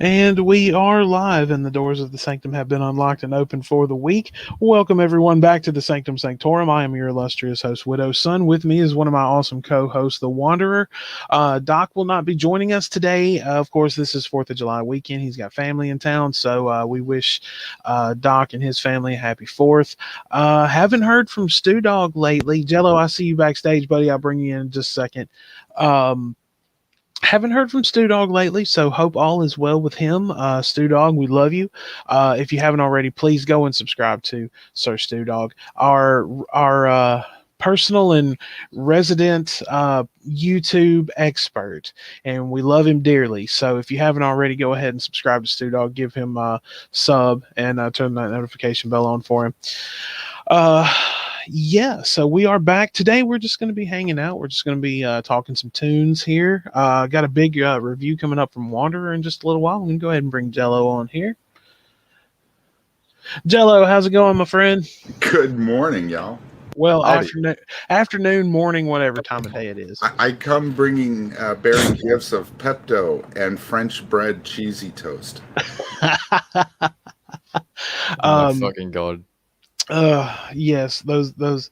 And we are live, and the doors of the sanctum have been unlocked and open for the week. Welcome, everyone, back to the Sanctum Sanctorum. I am your illustrious host, Widow's Son. With me is one of my awesome co hosts, The Wanderer. Doc will not be joining us today. Of course, this is 4th of July weekend. He's got family in town, so we wish Doc and his family a happy 4th. Haven't heard from Stew Dog lately. Jello, I see you backstage, buddy. I'll bring you in just a second. Haven't heard from Stew Dog lately, so hope all is well with him. Stew Dog, we love you. If you haven't already, please go and subscribe to Sir Stew Dog, our personal and resident YouTube expert, and we love him dearly. So if you haven't already, go ahead and subscribe to Stew Dog, give him a sub, and turn that notification bell on for him. Yeah, so we are back today. We're just going to be hanging out. We're just going to be talking some tunes here. Got a big review coming up from Wanderer in just a little while. I'm going to go ahead and bring Jello on here. Jello, how's it going, my friend? Good morning, y'all. Well, afternoon, morning, whatever time of day it is. I come bearing gifts of Pepto and French bread cheesy toast. Oh my fucking God. Yes, those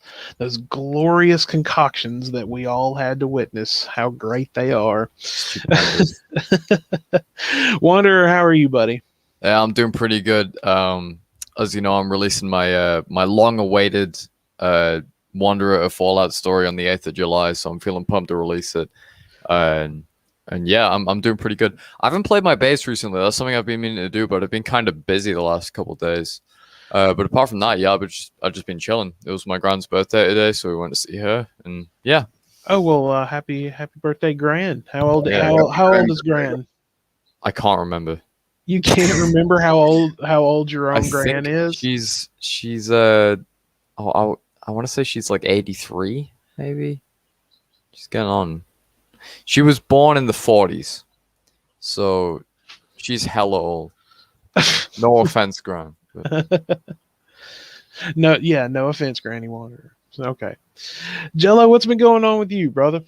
glorious concoctions that we all had to witness. How great they are. Wanderer, how are you, buddy? Yeah, I'm doing pretty good. As you know, I'm releasing my my long-awaited Wanderer a Fallout story on the 8th of July, so I'm feeling pumped to release it. And yeah, I'm doing pretty good. I haven't played my bass recently. That's something I've been meaning to do, but I've been kind of busy the last couple of days. But apart from that, yeah, I've just been chilling. It was my grand's birthday today, so we went to see her, and yeah. Oh well, happy birthday, Gran. How old is Gran? I can't remember. You can't remember how old your own Gran is? She's I want to say she's like 83, maybe. She's getting on. She was born in the 40s, so she's hella old. No offense, Gran. No offense, Granny Wanderer. Okay. Jello, what's been going on with you, brother?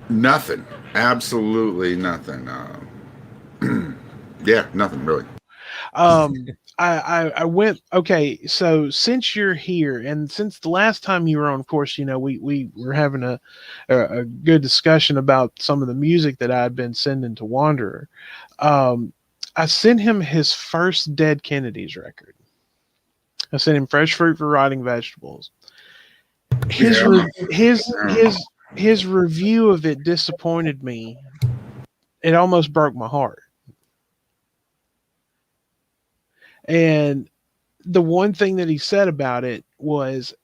Nothing. Absolutely nothing. Yeah, nothing really. I went, okay, so since you're here and since the last time you were on, of course, you know, we were having a good discussion about some of the music that I'd been sending to Wanderer. I sent him his first Dead Kennedys record. I sent him Fresh Fruit for Rotting Vegetables. His review of it disappointed me. It almost broke my heart. And the one thing that he said about it was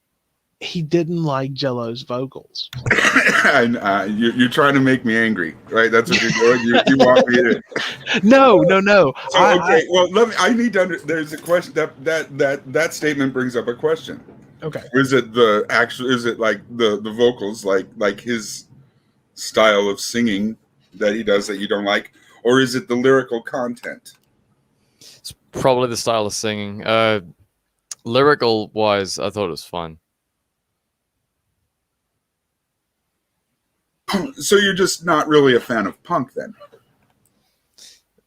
he didn't like Jello's vocals. You're trying to make me angry, right? That's what you're doing. You want me to? No. So, okay. I need to. There's a question that statement brings up a question. Okay. Is it the actual? Is it like the vocals, like his style of singing that he does that you don't like, or is it the lyrical content? It's probably the style of singing. Lyrical wise, I thought it was fun. So you're just not really a fan of punk then?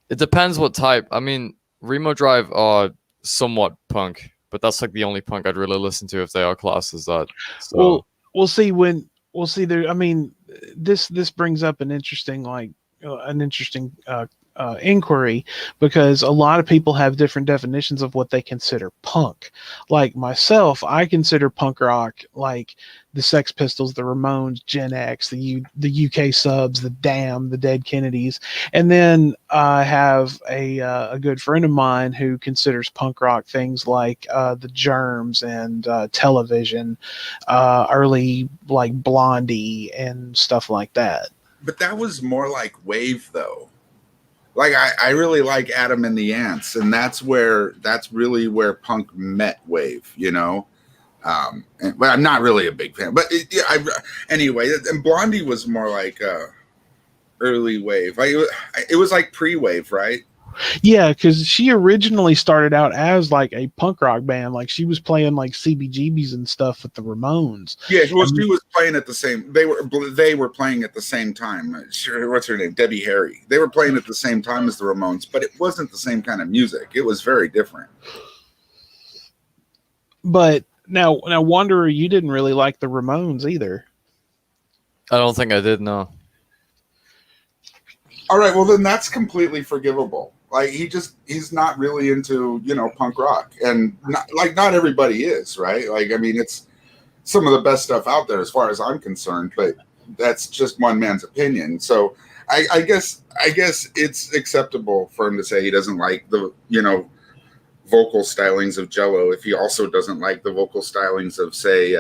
It depends what type. I mean, Remo Drive are somewhat punk, but that's like the only punk I'd really listen to if they are classed as that. So. Well, we'll see there. I mean, this brings up an interesting inquiry, because a lot of people have different definitions of what they consider punk. Like myself, I consider punk rock like the Sex Pistols, the Ramones, Gen X, the UK Subs, the Damned, the Dead Kennedys, and then I have a good friend of mine who considers punk rock things like the Germs and Television, early like Blondie and stuff like that. But that was more like wave, though. Like I really like Adam and the Ants, and that's really where punk met wave, you know. But I'm not really a big fan. But anyway, and Blondie was more like early wave. It was like pre-wave, right? Yeah, because she originally started out as like a punk rock band. Like she was playing like CBGBs and stuff with the Ramones. Yeah, well, And she was playing at the same. They were playing at the same time. Sure, what's her name? Debbie Harry. They were playing at the same time as the Ramones, but it wasn't the same kind of music. It was very different. but now Wanderer, you didn't really like the Ramones either. I don't think I did. No. All right, well then that's completely forgivable. Like he's not really into punk rock, and not everybody is, right? Like I mean, it's some of the best stuff out there as far as I'm concerned, but that's just one man's opinion. So I guess it's acceptable for him to say he doesn't like the vocal stylings of Jello if he also doesn't like the vocal stylings of say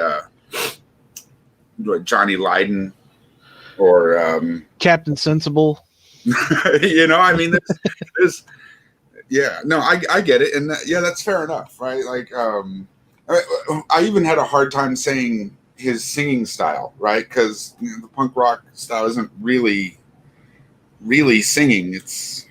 Johnny Lydon or Captain Sensible. I mean, there's yeah, no, I get it, and that's fair enough, right? Like, I even had a hard time saying his singing style, right? Because the punk rock style isn't really singing; it's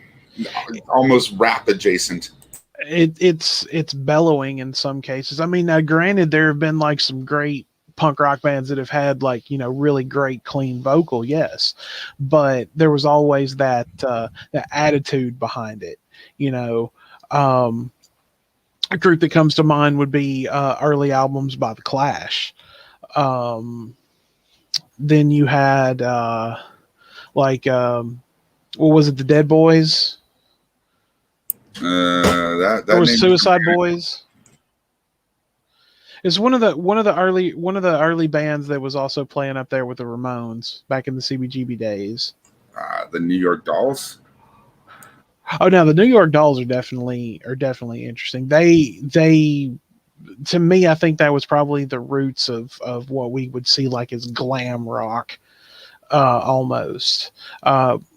almost rap adjacent. It's bellowing in some cases. I mean, now granted, there have been like some great punk rock bands that have had like really great clean vocal, yes, but there was always that attitude behind it. A group that comes to mind would be early albums by the Clash. Then you had what was it, the Dead Boys? That was Suicide Boys. It's one of the early bands that was also playing up there with the Ramones back in the CBGB days. The New York Dolls. Oh, now the New York Dolls are definitely interesting. They to me, I think that was probably the roots of what we would see like as glam rock, almost.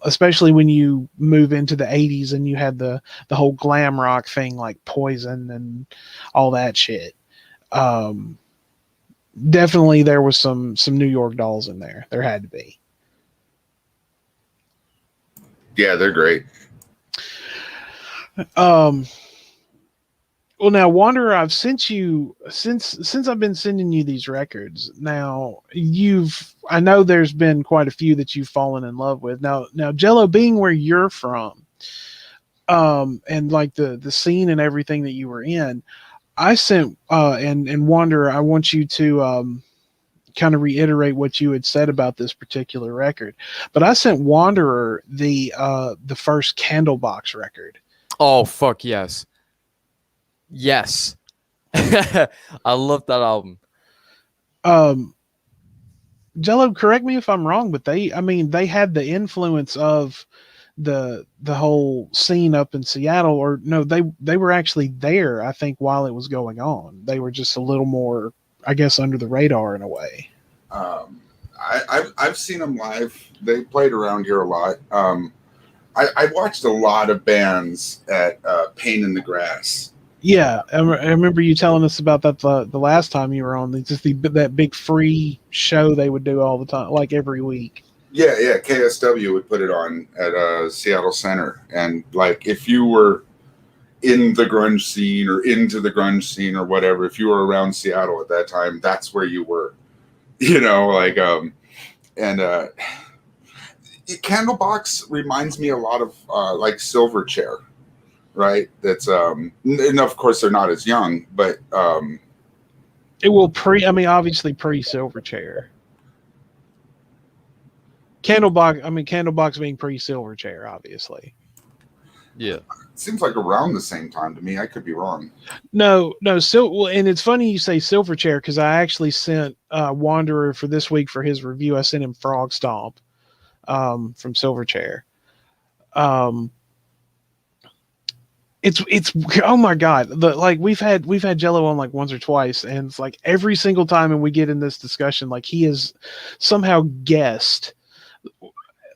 Especially when you move into the 80s and you had the whole glam rock thing like Poison and all that shit. Definitely there was some New York Dolls in there. There had to be. Yeah, they're great. Well, now Wanderer, I've sent you since I've been sending you these records. Now I know there's been quite a few that you've fallen in love with. Now Jello, being where you're from, and like the scene and everything that you were in, I sent and Wanderer, I want you to kind of reiterate what you had said about this particular record. But I sent Wanderer the first Candlebox record. Oh fuck yes. Yes. I love that album. Jello, correct me if I'm wrong, but they had the influence of the whole scene up in Seattle, or no, they were actually there, I think, while it was going on. They were just a little more, I guess, under the radar in a way. I've seen them live. They played around here a lot. I watched a lot of bands at Pain in the Grass. Yeah, I remember you telling us about that the last time you were on. That big free show they would do all the time, like every week. Yeah, KSW would put it on at Seattle Center, and like if you were in the grunge scene or into the grunge scene or whatever, if you were around Seattle at that time, that's where you were. Candlebox reminds me a lot of like Silverchair. Right. That's and of course they're not as young, but it will obviously pre Silverchair. Candlebox being pre Silverchair, obviously. Yeah. It seems like around the same time to me. I could be wrong. No. And it's funny you say Silverchair because I actually sent Wanderer for this week for his review. I sent him Frog Stomp from Silverchair. It's oh my god, we've had Jello on like once or twice, and it's like every single time and we get in this discussion, like he has somehow guessed,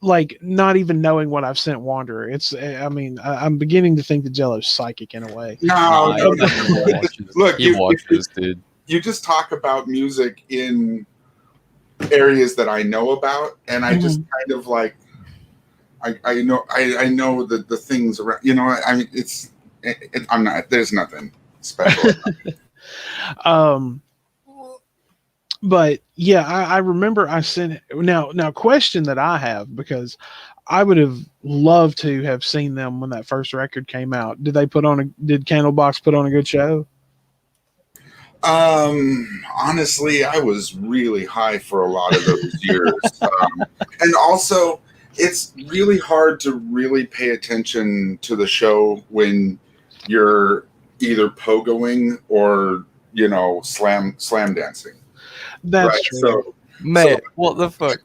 like not even knowing what I've sent Wanderer. I'm beginning to think that Jello's psychic in a way. No. Look, he watches, dude. You just talk about music in areas that I know about, and I just kind of like I know that the things around, I mean, I'm not, there's nothing special. Um, but yeah, I remember I sent now question that I have, because I would have loved to have seen them when that first record came out. Did Candlebox put on a good show? Honestly, I was really high for a lot of those years. And also, it's really hard to really pay attention to the show when you're either pogoing or, slam dancing. That's Right. true. Mate, what the fuck?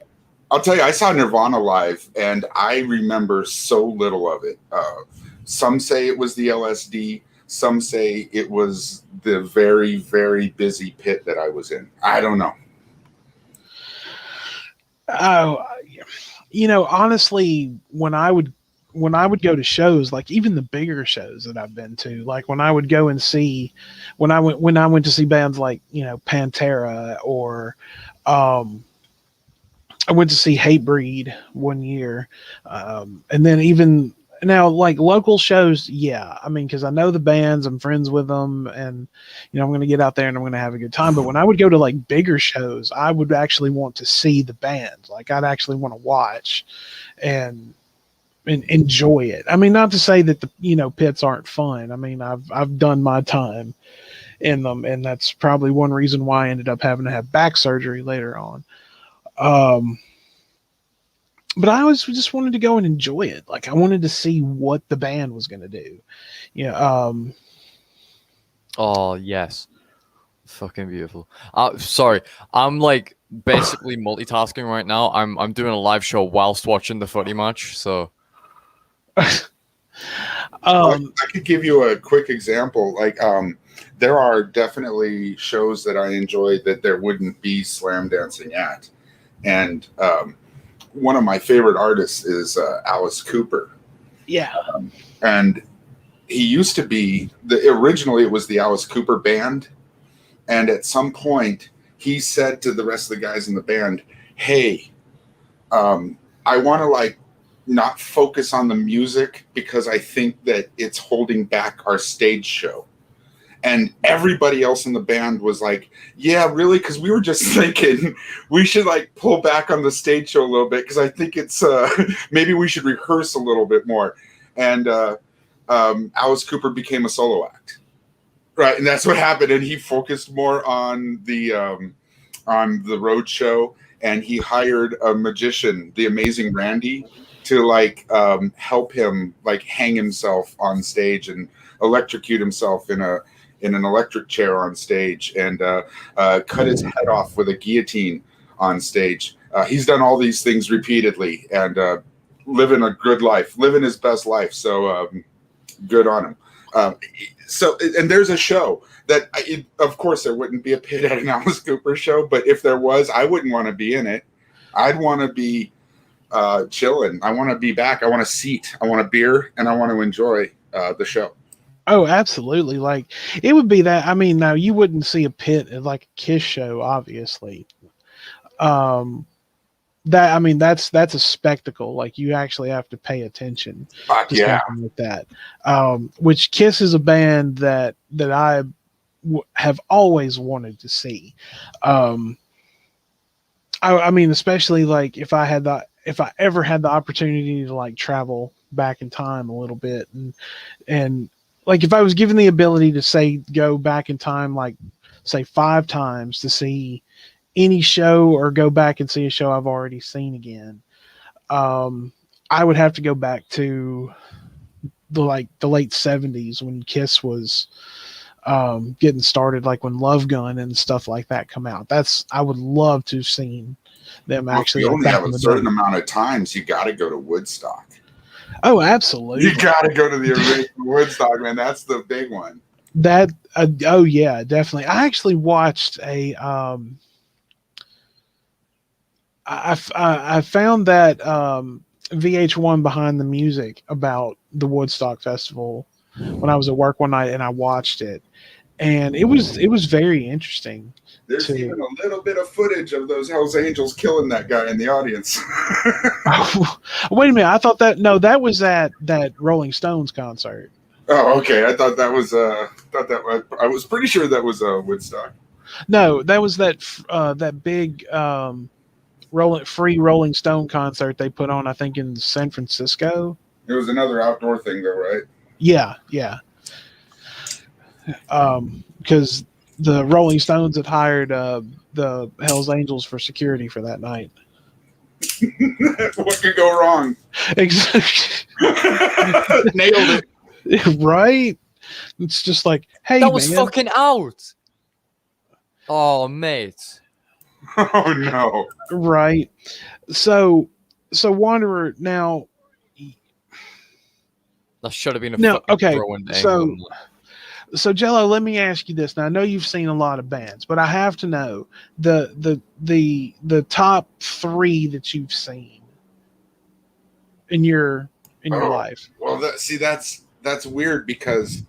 I'll tell you, I saw Nirvana live, and I remember so little of it. Some say it was the LSD. Some say it was the very, very busy pit that I was in. I don't know. Oh, honestly, when I would go to shows, like even the bigger shows that I've been to, like when I would go and see, when I went to see bands like Pantera, or I went to see Hatebreed one year, and then even now, like local shows, yeah. I mean, because I know the bands, I'm friends with them, and I'm going to get out there and I'm going to have a good time. But when I would go to like bigger shows, I would actually want to see the band. Like I'd actually want to watch and enjoy it. I mean, not to say that the pits aren't fun. I mean, I've done my time in them, and that's probably one reason why I ended up having to have back surgery later on. But I always just wanted to go and enjoy it. Like I wanted to see what the band was going to do. Yeah. Oh yes, fucking beautiful. Sorry, I'm like basically multitasking right now. I'm doing a live show whilst watching the footy match. So, I could give you a quick example. Like, there are definitely shows that I enjoy that there wouldn't be slam dancing at, and one of my favorite artists is Alice Cooper. Yeah. And he used to be originally it was the Alice Cooper band, and at some point he said to the rest of the guys in the band, "Hey, I want to like not focus on the music because I think that it's holding back our stage show." And everybody else in the band was like, "Yeah, really?" Because we were just thinking we should like pull back on the stage show a little bit, because I think it's maybe we should rehearse a little bit more. And Alice Cooper became a solo act, right? And that's what happened. And he focused more on the road show, and he hired a magician, the Amazing Randy, to like help him like hang himself on stage and electrocute himself in an electric chair on stage, and cut his head off with a guillotine on stage. He's done all these things repeatedly, and living a good life, living his best life. So good on him. And there's a show that, of course, there wouldn't be a pit at an Alice Cooper show, but if there was, I wouldn't want to be in it. I'd want to be chilling. I want to be back. I want a seat. I want a beer, and I want to enjoy the show. Oh, absolutely. Like it would be that. I mean, now you wouldn't see a pit at like a Kiss show, obviously. That's a spectacle. Like you actually have to pay attention to something like that. Which Kiss is a band that I have always wanted to see. I mean, especially like if I ever had the opportunity to like travel back in time a little bit, and like if I was given the ability to say go back in time, like say 5 times to see any show or go back and see a show I've already seen again, I would have to go back to the late 70s when Kiss was getting started, like when Love Gun and stuff like that come out. I would love to have seen them actually. You only have a certain amount of times. You got to go to Woodstock. Oh, absolutely. You got to go to the original Woodstock, man. That's the big one. That oh yeah, definitely. I actually watched a I found that VH1 Behind the Music about the Woodstock Festival when I was at work one night, and I watched it. and it was very interesting. There's To even a little bit of footage of those Hells Angels killing that guy in the audience. wait a minute, I thought that was at that Rolling Stones concert. Oh, okay. I thought that was I was pretty sure that was Woodstock. No, that was that big Rolling Stone concert they put on, I think, in San Francisco. It was another outdoor thing, though, right? Yeah. Because the Rolling Stones had hired the Hells Angels for security for that night. What could go wrong? Exactly. Nailed it. Right? It's just like, hey, That was man. fucking out. Oh, mate. Oh no. Right. So Wanderer, now. That should have been a No, fucking okay, throw into so- England. So Jello, let me ask you this. Now I know you've seen a lot of bands, but I have to know the top 3 that you've seen in your life. Well, that's weird because,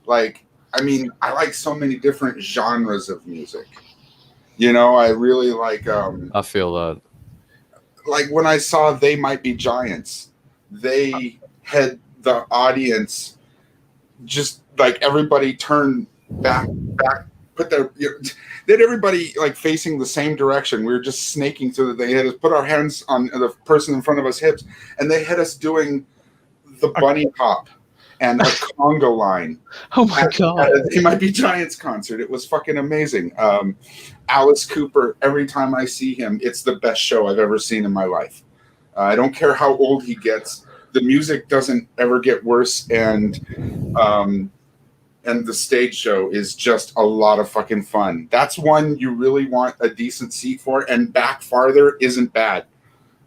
like, I mean, I like so many different genres of music. You know, I really I feel that. like when I saw They Might Be Giants, they had the audience just like everybody turn back, put their, they had everybody like facing the same direction. We were just snaking so that they had us put our hands on the person in front of us hips, and they had us doing the bunny hop and a conga line. Oh my god! It might be Giants concert. It was fucking amazing. Alice Cooper. Every time I see him, it's the best show I've ever seen in my life. I don't care how old he gets. The music doesn't ever get worse, and the stage show is just a lot of fucking fun. That's one you really want a decent seat for, and back farther isn't bad.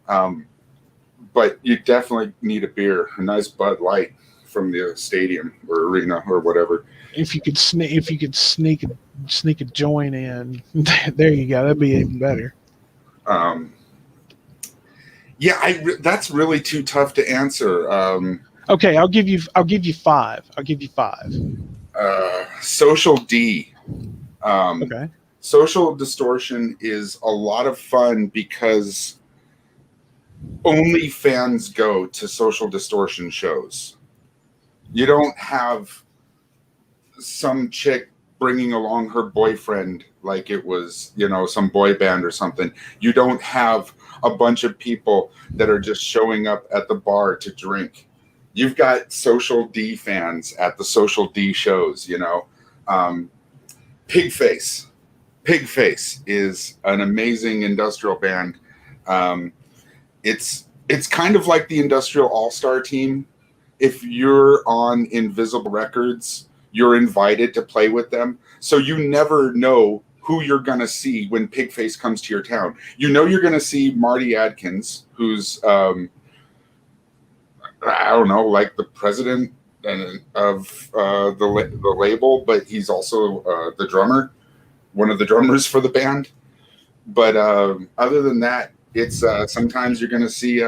But you definitely need a beer, a nice Bud Light from the stadium or arena or whatever. If you could sneak a joint in, there you go. That'd be even better. Yeah, that's really too tough to answer. Okay, I'll give you 5. I'll give you 5. Social D. Okay. Social Distortion is a lot of fun because only fans go to Social Distortion shows. You don't have some chick bringing along her boyfriend like it was, some boy band or something. You don't have a bunch of people that are just showing up at the bar to drink. You've got Social D fans at the Social D shows, Pigface. Pigface is an amazing industrial band. It's kind of like the Industrial All-Star Team. If you're on Invisible Records, you're invited to play with them. So you never know who you're going to see when Pigface comes to your town. You're going to see Marty Adkins, who's, I don't know, like the president of the label, but he's also the drummer, one of the drummers for the band. But other than that, it's sometimes you're going to see,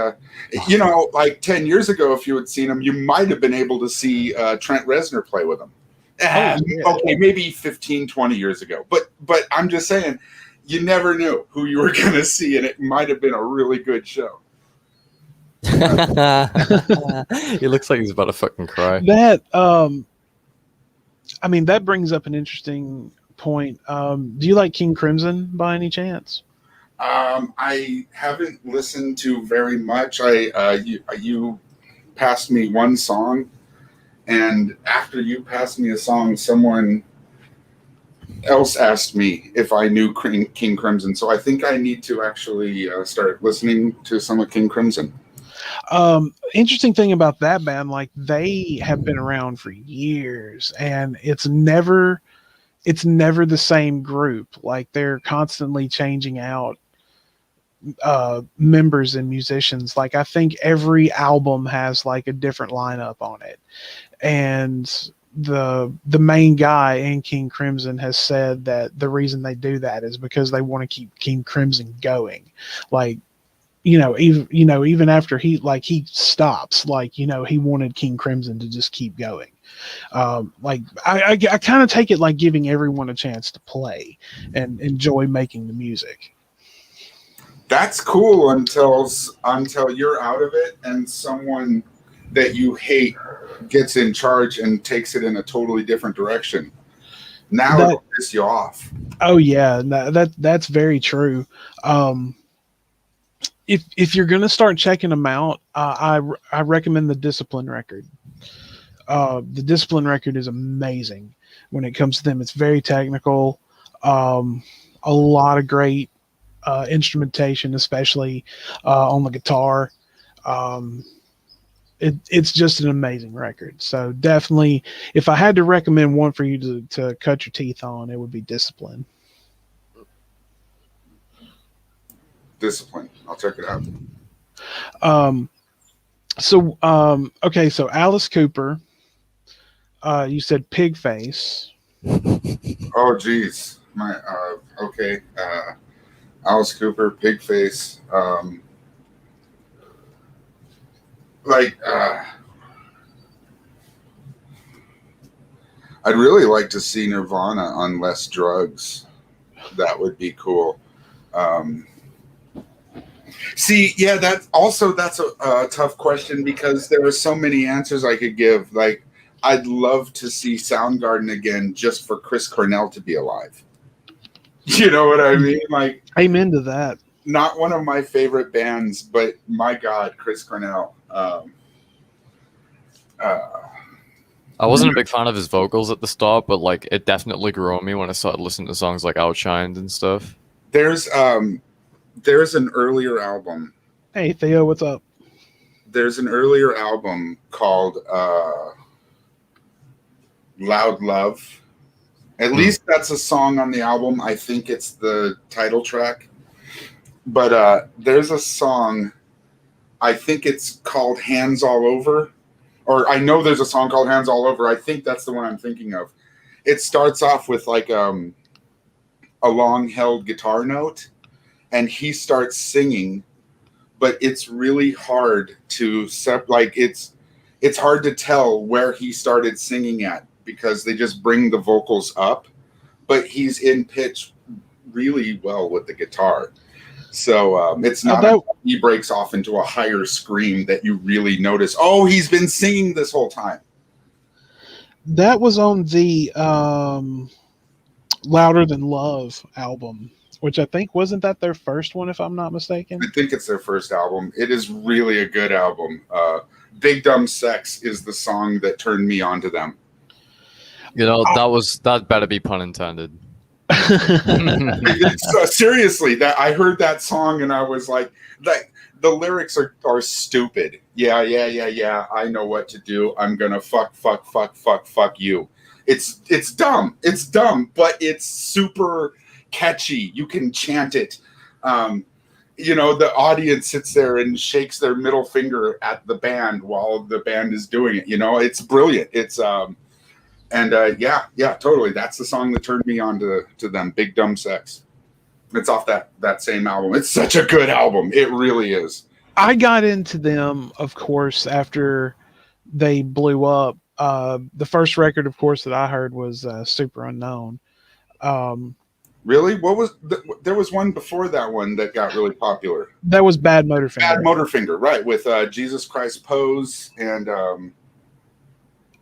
like 10 years ago, if you had seen him, you might have been able to see Trent Reznor play with him. Yeah. Okay, maybe 15, 20 years ago. But I'm just saying, you never knew who you were going to see, and it might have been a really good show. He looks like he's about to fucking cry. That, that brings up an interesting point. Do you like King Crimson by any chance? I haven't listened to very much. You passed me one song, and after you passed me a song, someone else asked me if I knew King Crimson. So I think I need to actually start listening to some of King Crimson. Interesting thing about that band, like they have been around for years, and it's never the same group. Like they're constantly changing out members and musicians. Like I think every album has like a different lineup on it, and the main guy in King Crimson has said that the reason they do that is because they want to keep King Crimson going. Like, even after he stops, like, he wanted King Crimson to just keep going. Like I kind of take it like giving everyone a chance to play and enjoy making the music. That's cool until you're out of it and someone that you hate gets in charge and takes it in a totally different direction. Now it'll piss you off. Oh yeah, that's very true. If you're gonna start checking them out, I recommend the Discipline record. The Discipline record is amazing when it comes to them. It's very technical. A lot of great instrumentation, especially on the guitar. It's just an amazing record. So definitely, if I had to recommend one for you to cut your teeth on, it would be Discipline. Discipline. I'll check it out. Okay, so Alice Cooper. You said Pigface. Oh, geez. Okay. Alice Cooper, Pigface. I'd really like to see Nirvana on less drugs. That would be cool. That's a tough question because there are so many answers I could give. Like, I'd love to see Soundgarden again just for Chris Cornell to be alive. You know what I mean? Like, amen to that. Not one of my favorite bands, but my God, Chris Cornell. I wasn't a big fan of his vocals at the start, but like it definitely grew on me when I started listening to songs like Outshined and stuff. There's an earlier album. Hey Theo, what's up? There's an earlier album called Loud Love. At least that's a song on the album. I think it's the title track. But there's a song, I think it's called Hands All Over. Or I know there's a song called Hands All Over. I think that's the one I'm thinking of. It starts off with like a long-held guitar note, and he starts singing, but it's really hard to it's hard to tell where he started singing at because they just bring the vocals up, but he's in pitch really well with the guitar. So it's not he breaks off into a higher scream that you really notice. Oh, he's been singing this whole time. That was on the Louder Than Love album, which I think wasn't that their first one, if I'm not mistaken. I think it's their first album. It is really a good album. Big Dumb Sex is the song that turned me onto them. You know, that better be pun intended. Seriously, that I heard that song and I was like the lyrics are stupid. Yeah. I know what to do. I'm gonna fuck you. It's dumb. It's dumb, but it's super catchy. You can chant it. The audience sits there and shakes their middle finger at the band while the band is doing it. It's brilliant. It's totally. That's the song that turned me on to them. Big Dumb Sex. It's off that same album. It's such a good album. It really is. I got into them, of course, after they blew up. The first record, of course, that I heard was Super Unknown. Really? What was there was one before that one that got really popular. That was Bad Motorfinger. Bad Motorfinger, right? With Jesus Christ Pose and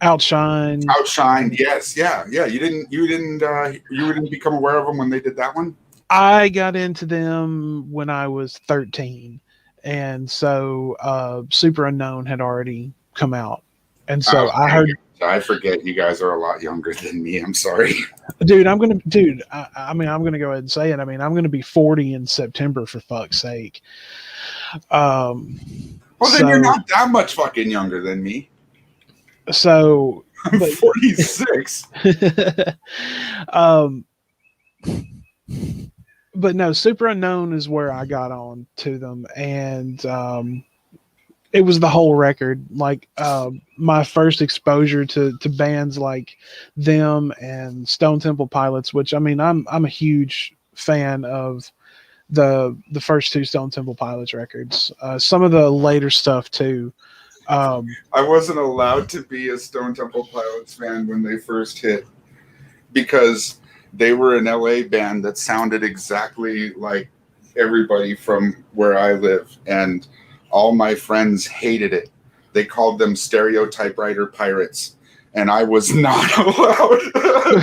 Outshined. Outshined, yes, yeah. You didn't become aware of them when they did that one? I got into them when I was 13, and so Super Unknown had already come out, and so I heard. I forget you guys are a lot younger than me. I'm sorry, dude. I'm gonna I'm gonna go ahead and say it. I mean, I'm gonna be 40 in September, for fuck's sake. Well, then you're not that much fucking younger than me. So I'm 46. But no, Super Unknown is where I got on to them, and it was the whole record. Like my first exposure to bands like them and Stone Temple Pilots, which I mean, I'm a huge fan of the first two Stone Temple Pilots records. Some of the later stuff too. I wasn't allowed to be a Stone Temple Pilots fan when they first hit because they were an LA band that sounded exactly like everybody from where I live, and all my friends hated it. They called them stereotypewriter pirates, and I was not allowed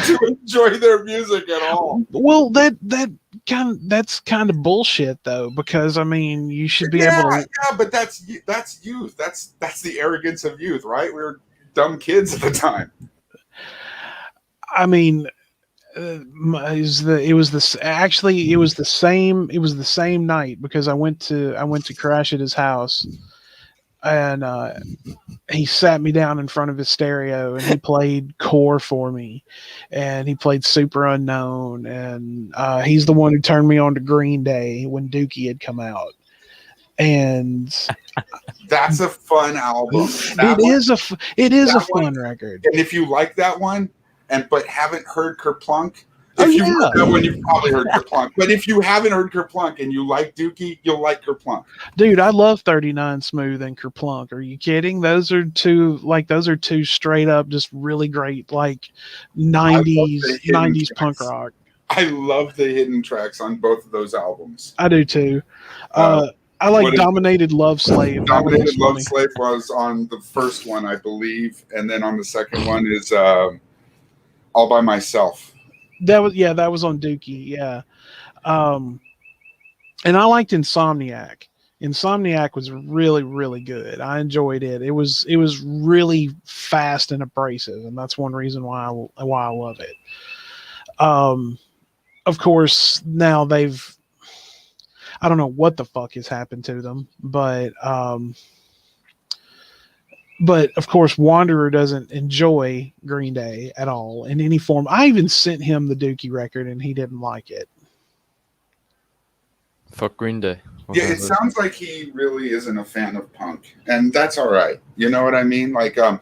to enjoy their music at all. Well, that's kind of bullshit though, because I mean, you should be able to. Yeah, but that's youth. That's the arrogance of youth, right? We were dumb kids at the time. I mean, it was the same night because I went to crash at his house, and he sat me down in front of his stereo and he played Core for me, and he played Super Unknown, and he's the one who turned me on to Green Day when Dookie had come out. And that's a fun album. It is a fun record. And if you like that one, but haven't heard Kerplunk, heard that one, you've probably heard Kerplunk. But if you haven't heard Kerplunk and you like Dookie, you'll like Kerplunk. Dude, I love 39 Smooth and Kerplunk. Are you kidding? Those are two straight up just really great 90s punk rock. I love the hidden tracks on both of those albums. I do too. I like Dominated Love Slave. Dominated Love Slave was on the first one, I believe, and then on the second one is All by Myself. That was on Dookie, yeah. And I liked Insomniac. Insomniac was really, really good. I enjoyed it. It was really fast and abrasive, and that's one reason why I love it. Of course, now I don't know what the fuck has happened to them, but of course, Wanderer doesn't enjoy Green Day at all in any form. I even sent him the Dookie record, and he didn't like it. Fuck Green Day. Yeah, it sounds like he really isn't a fan of punk, and that's all right. You know what I mean? Like, I'll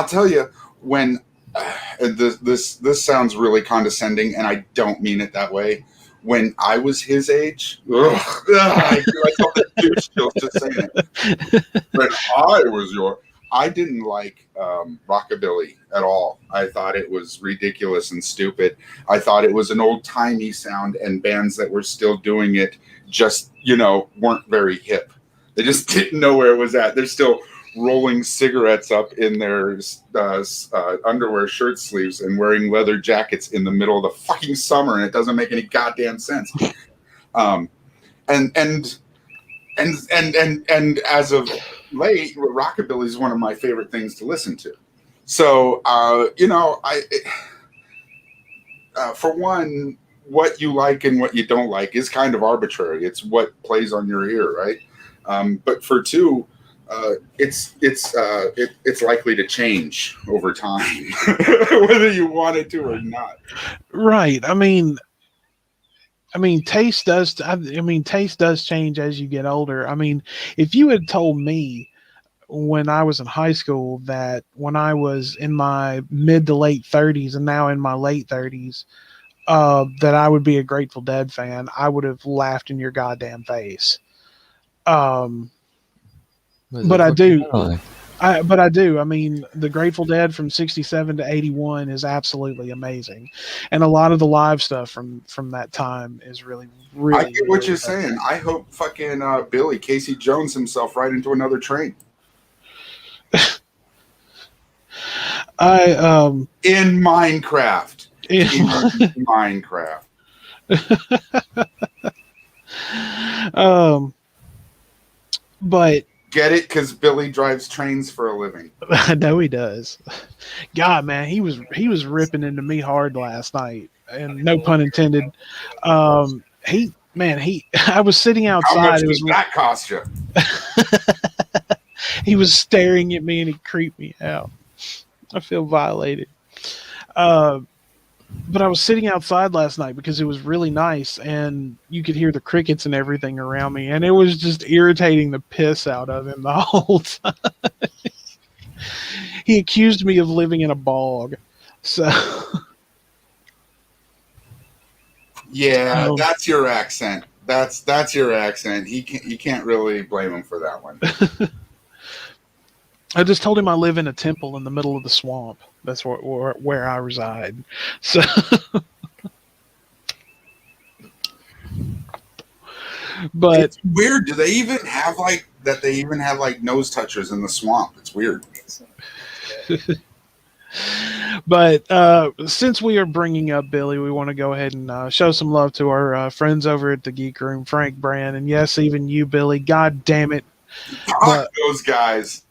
tell you when this sounds really condescending, and I don't mean it that way. When I was his age, I feel like the douche feels just saying it. When I didn't like rockabilly at all. I thought it was ridiculous and stupid. I thought it was an old-timey sound, and bands that were still doing it just, weren't very hip. They just didn't know where it was at. They're still rolling cigarettes up in their underwear shirt sleeves and wearing leather jackets in the middle of the fucking summer, and it doesn't make any goddamn sense. And as of late, rockabilly is one of my favorite things to listen to. So, for one, what you like and what you don't like is kind of arbitrary. It's what plays on your ear, right? But for two, it's likely to change over time, whether you want it to or not. Right. I mean, taste does change as you get older. I mean, if you had told me when I was in high school that when I was in my mid to late 30s and now in my late 30s, that I would be a Grateful Dead fan, I would have laughed in your goddamn face. But I do. I mean, the Grateful Dead from 67 to 81 is absolutely amazing. And a lot of the live stuff from that time is really, really. I get what you're saying. I hope fucking Billy Casey Jones himself right into another train. In Minecraft. In Minecraft. But get it? Because Billy drives trains for a living. I know he does. God, man, he was ripping into me hard last night, and no pun intended. I was sitting outside. How much did that cost you? He was staring at me, and he creeped me out. I feel violated. But I was sitting outside last night because it was really nice, and you could hear the crickets and everything around me, and it was just irritating the piss out of him the whole time. He accused me of living in a bog. So yeah, that's your accent. That's your accent. You can't really blame him for that one. I just told him I live in a temple in the middle of the swamp. That's where I reside. So, but It's weird. Do they even have like that? They even have like nose touchers in the swamp. It's weird. But since we are bringing up Billy, we want to go ahead and show some love to our friends over at the Geek Room, Frank Brand, and yes, even you, Billy. God damn it! Fuck those guys.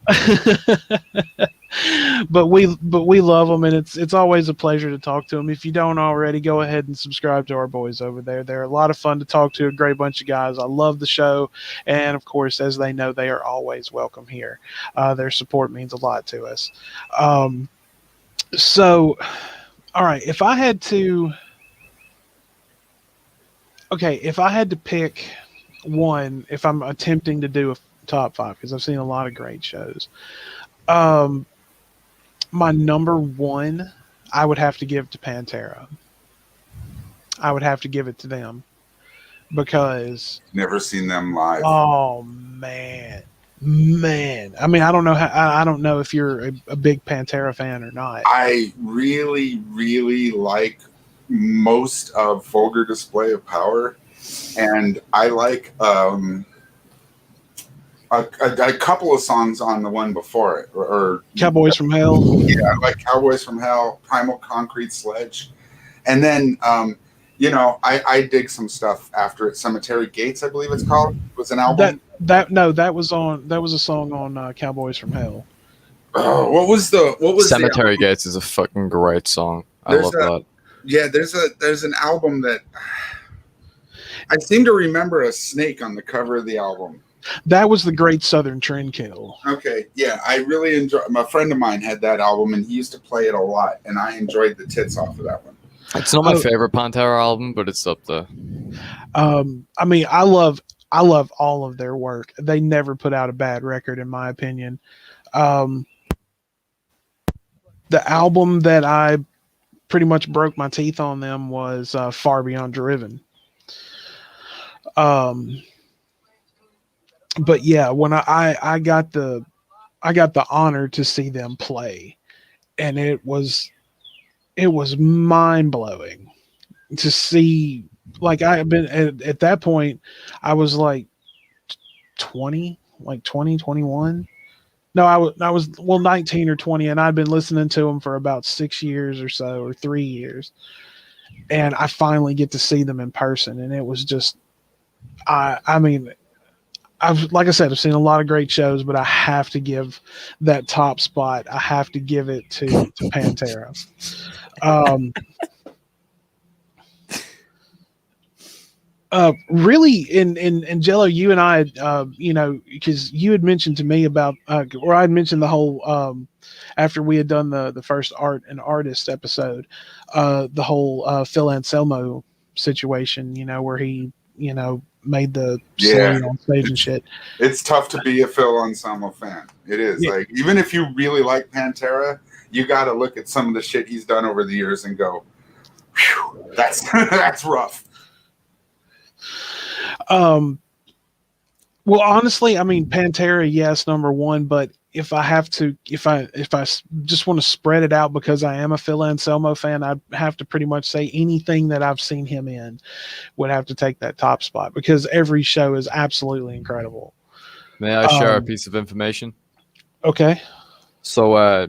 But we love them, and it's always a pleasure to talk to them. If you don't already, go ahead and subscribe to our boys over there. They're a lot of fun to talk to. A great bunch of guys. I love the show, and of course, as they know, they are always welcome here. Their support means a lot to us. So, all right, if I had to pick one, if I'm attempting to do a top five, because I've seen a lot of great shows. My number one, I would have to give to Pantera. I would have to give it to them because Never seen them live. oh man. I mean, I don't know I don't know if you're a big Pantera fan or not. I really, really like most of Vulgar Display of Power, and I like a couple of songs on the one before it, or Cowboys from Hell. Yeah, I like Cowboys from Hell, Primal Concrete Sledge, and then I dig some stuff after it. Cemetery Gates, I believe it's called, was an album. That was a song on Cowboys from Hell. Oh, what was Cemetery Gates is a fucking great song. I love that. Yeah, there's an album that I seem to remember a snake on the cover of the album. That was the Great Southern Trendkill. Okay, yeah, I really enjoy. My friend of mine had that album, and he used to play it a lot, and I enjoyed the tits off of that one. It's not my favorite Pantera album, but it's up there. I mean, I love all of their work. They never put out a bad record, in my opinion. The album that I pretty much broke my teeth on them was Far Beyond Driven. But yeah, when I got the honor to see them play, and it was mind blowing to see. Like, I have been at that point, I was like 20, 21. No, I was 19 or 20, and I'd been listening to them for about 6 years or so, or 3 years, and I finally get to see them in person, and it was just, I mean, like I said, I've seen a lot of great shows, but I have to give that top spot. I have to give it to Pantera. Really, in Jello, you and I, because you had mentioned to me about, or I'd mentioned the whole, after we had done the first art and artist episode, the whole Phil Anselmo situation, where he, made the slate on stage and shit. It's tough to be a Phil Anselmo fan. It is. Yeah. Like, even if you really like Pantera, you got to look at some of the shit he's done over the years and go, whew, that's rough. Well, honestly, I mean, Pantera, yes, number one, but if I just want to spread it out because I am a Phil Anselmo fan, I'd have to pretty much say anything that I've seen him in would have to take that top spot because every show is absolutely incredible. May I share a piece of information? Okay. So I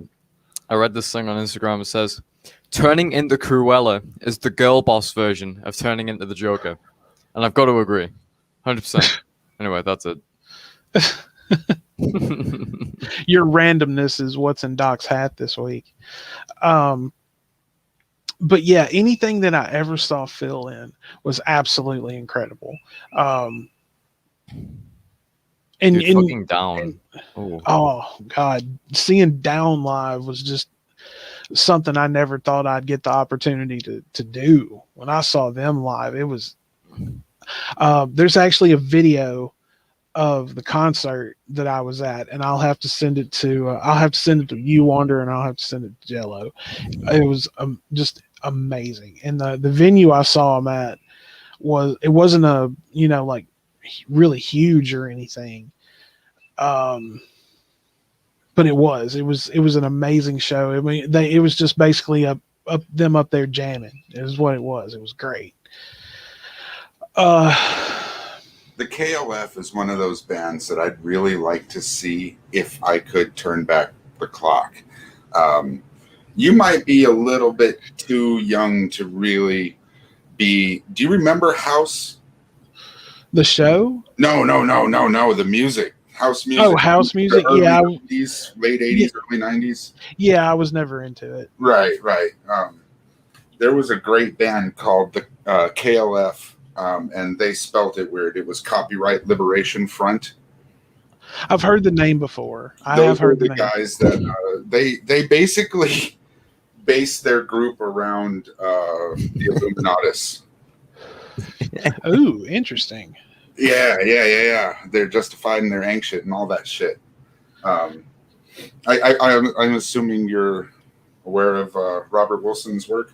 read this thing on Instagram. It says, turning into Cruella is the girl boss version of turning into the Joker. And I've got to agree. 100%. Anyway, that's it. Your randomness is what's in Doc's hat this week. But yeah, anything that I ever saw Phil in was absolutely incredible. And fucking Down. Oh God, seeing Down live was just something I never thought I'd get the opportunity to do. When I saw them live, it was there's actually a video of the concert that I was at, and I'll have to send it to you, Wander, and I'll have to send it to Jello. It was just amazing, and the venue I saw him at wasn't a like really huge or anything, but but it was an amazing show. I mean, it was just basically them up there jamming. It was what it was. It was great. The KLF is one of those bands that I'd really like to see if I could turn back the clock. You might be a little bit too young to really be. Do you remember House? The show? No. The music. House music. Oh, house music. Yeah. 90s, late 80s, early 90s. Yeah, I was never into it. Right. There was a great band called the KLF, and they spelt it weird. It was Copyright Liberation Front. I've heard the name before. I Those have heard the guys that they basically based their group around the Illuminatus. Ooh, interesting. Yeah. They're justified in their ancient and all that shit. I'm assuming you're aware of Robert Wilson's work.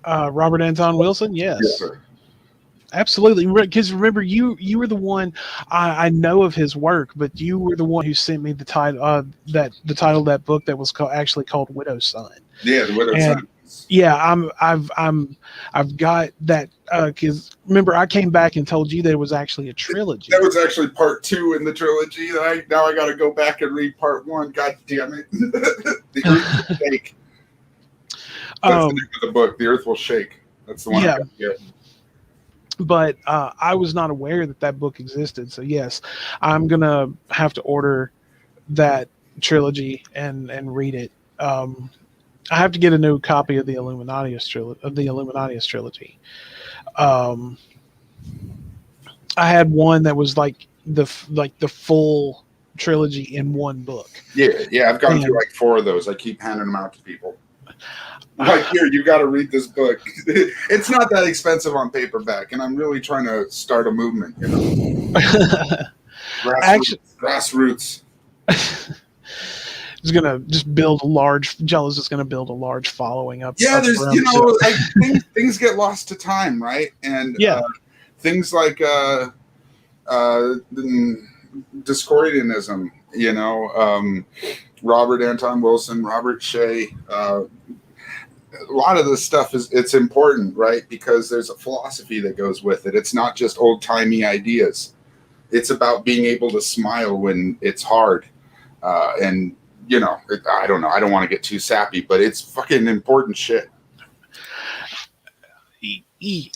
Robert Anton Wilson, yes. Yes, sir. Absolutely, because remember, you were the one. I know of his work, but you were the one who sent me the title the title of that book that was actually called Widow's Son. Yeah, the Widow's Son. Yeah, I've got that because remember I came back and told you that it was actually a trilogy. That was actually part 2 in the trilogy. Now I got to go back and read part 1. God damn it! The Earth will shake. That's the name of the book. The Earth Will Shake. That's the one. Yeah. I got here. But I was not aware that book existed. So yes, I'm gonna have to order that trilogy and read it. I have to get a new copy of the Illuminations trilogy. I had one that was like the full trilogy in one book. Yeah. I've gone through like 4 of those. I keep handing them out to people. Like, here, you got to read this book. It's not that expensive on paperback, and I'm really trying to start a movement. You know, grassroots. Is gonna just build a large. Jello's just gonna build a large following up. Yeah, there's things get lost to time, right? And things like Discordianism. You know, Robert Anton Wilson, Robert Shea. A lot of this stuff it's important, right? Because there's a philosophy that goes with it. It's not just old timey ideas. It's about being able to smile when it's hard, and. You know, I don't know. I don't want to get too sappy, but it's fucking important shit.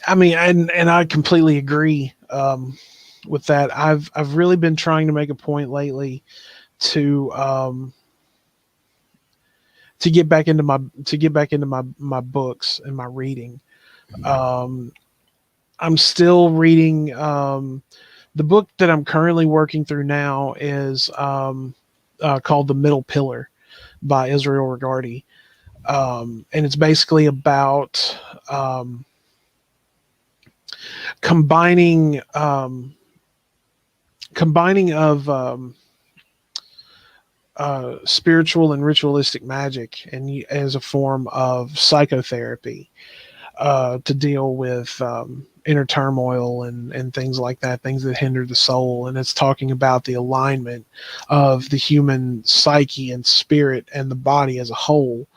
I mean, and I completely agree with that. I've really been trying to make a point lately to get back into my books and my reading. I'm still reading. The book that I'm currently working through now is. Called The Middle Pillar by Israel Regardie. And it's basically about combining of spiritual and ritualistic magic and as a form of psychotherapy to deal with inner turmoil and things like that, things that hinder the soul. And it's talking about the alignment of the human psyche and spirit and the body as a whole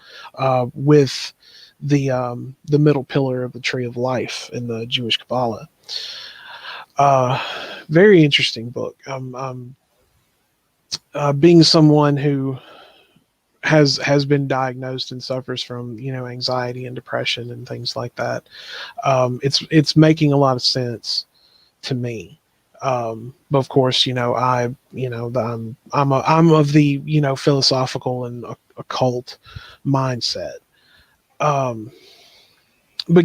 with the middle pillar of the tree of life in the Jewish Kabbalah. Very interesting book. Being someone who has been diagnosed and suffers from anxiety and depression and things like that, it's making a lot of sense to me. But of course, I'm of the philosophical and occult mindset. But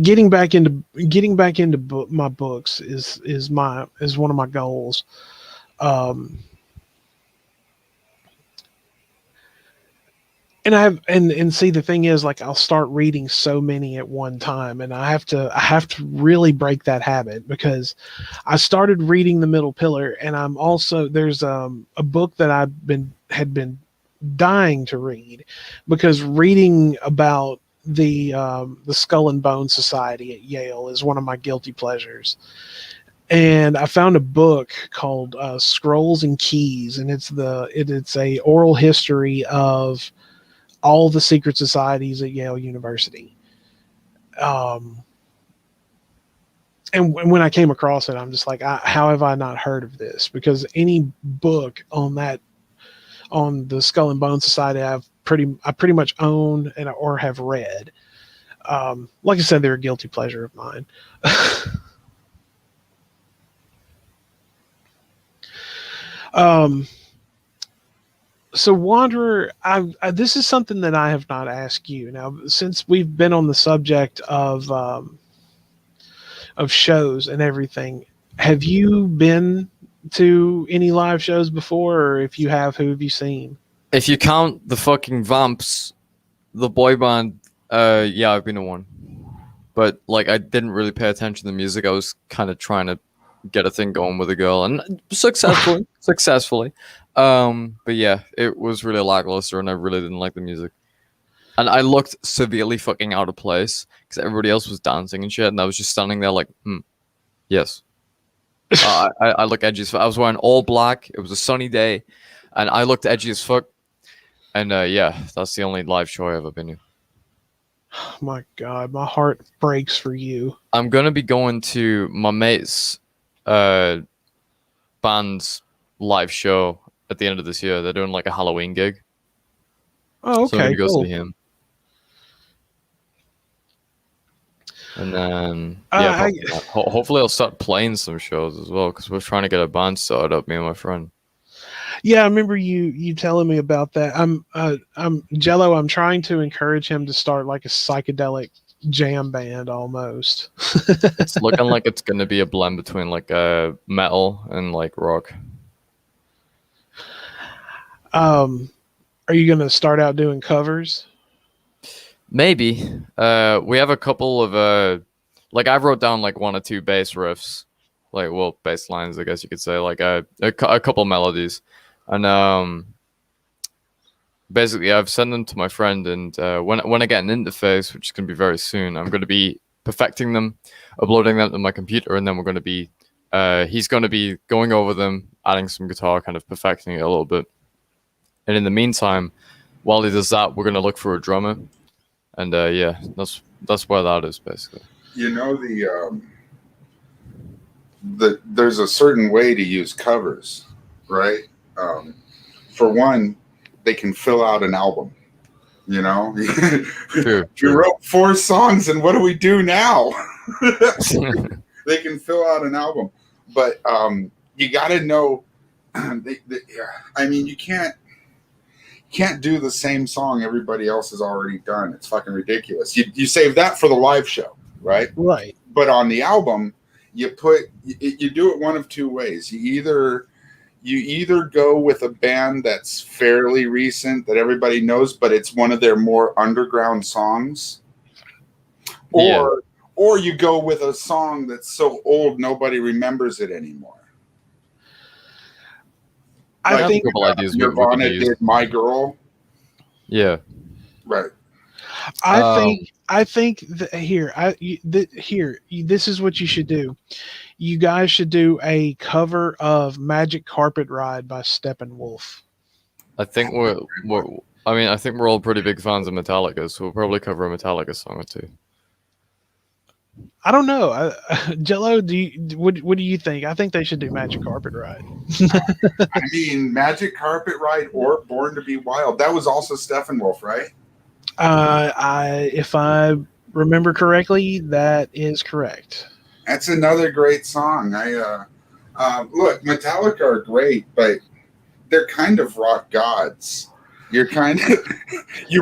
getting back into my books is one of my goals. And see, the thing is, like, I'll start reading so many at one time, and I have to really break that habit, because I started reading The Middle Pillar, and I'm also there's a book that had been dying to read, because reading about the Skull and Bone Society at Yale is one of my guilty pleasures. and I found a book called Scrolls and Keys, and it's a oral history of all the secret societies at Yale University. And when I came across it, I'm just like, how have I not heard of this? Because any book on the Skull and Bone Society, I pretty much own or have read. Like I said, they're a guilty pleasure of mine. So Wanderer, this is something that I have not asked you. Now, since we've been on the subject of shows and everything, have you been to any live shows before? Or if you have, who have you seen? If you count the fucking Vamps, the boy band, yeah, I've been to one. But like, I didn't really pay attention to the music. I was kind of trying to get a thing going with a girl, and successfully. But yeah, it was really lackluster, and I really didn't like the music. And I looked severely fucking out of place because everybody else was dancing and shit, and I was just standing there like, yes. I look edgy as fuck. I was wearing all black. It was a sunny day, and I looked edgy as fuck. And yeah, that's the only live show I've ever been to. Oh my God, my heart breaks for you. I'm gonna be going to my mate's band's live show at the end of this year. They're doing like a Halloween gig. Oh, okay, so I'm gonna go cool. see him. And then yeah, hopefully I'll start playing some shows as well, because we're trying to get a band started up, me and my friend. Yeah, I remember you telling me about that. I'm Jello. I'm trying to encourage him to start like a psychedelic jam band almost. It's looking like it's gonna be a blend between like metal and like rock. Are you gonna start out doing covers? Maybe. We have a couple of like I wrote down like one or two bass riffs, like bass lines, I guess you could say, like a couple melodies, and basically I've sent them to my friend, and when I get an interface, which is going to be very soon, I'm going to be perfecting them, uploading them to my computer, and then we're going to be he's going to be going over them, adding some guitar, kind of perfecting it a little bit, and in the meantime, while he does that, we're going to look for a drummer, and yeah, that's where that is basically. You know, there's a certain way to use covers, right? For one, they can fill out an album. You know, True. You wrote 4 songs, and what do we do now? They can fill out an album, but you got to know. I mean, you can't do the same song everybody else has already done. It's fucking ridiculous. You save that for the live show, right? Right. But on the album, you do it one of two ways. You either go with a band that's fairly recent that everybody knows, but it's one of their more underground songs, or you go with a song that's so old nobody remembers it anymore. I think a couple ideas. Nirvana did "My Girl." Yeah. Right. I think this is what you should do. You guys should do a cover of "Magic Carpet Ride" by Steppenwolf. I think I think we're all pretty big fans of Metallica, so we'll probably cover a Metallica song or two. I don't know, Jello. What do you think? I think they should do "Magic Carpet Ride." I mean, "Magic Carpet Ride" or "Born to Be Wild." That was also Steppenwolf, right? If I remember correctly, that is correct. That's another great song. Look, Metallica are great, but they're kind of rock gods. You're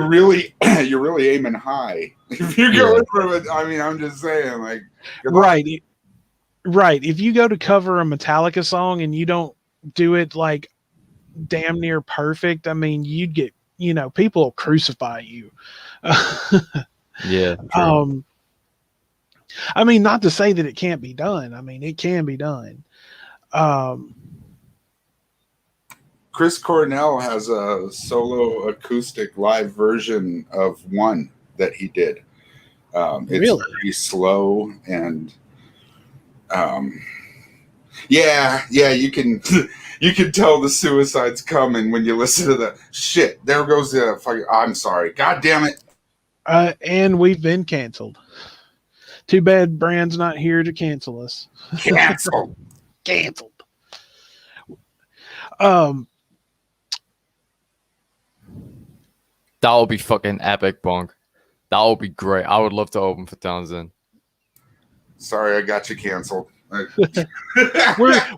really aiming high. If you're going for it, I mean, I'm just saying, like, right. If you go to cover a Metallica song and you don't do it like damn near perfect, I mean, you'd get, people will crucify you. Yeah. True. I mean, not to say that it can't be done. I mean, it can be done. Chris Cornell has a solo acoustic live version of one that he did. It's Really? very slow, and Yeah, you can you can tell the suicide's coming when you listen to the shit. There goes the fucking. I'm sorry. God damn it. And we've been canceled. Too bad Brand's not here to cancel us. Cancel. Canceled. Um, That would be fucking epic, Bunk. That would be great. I would love to open for Townsend. Sorry, I got you canceled.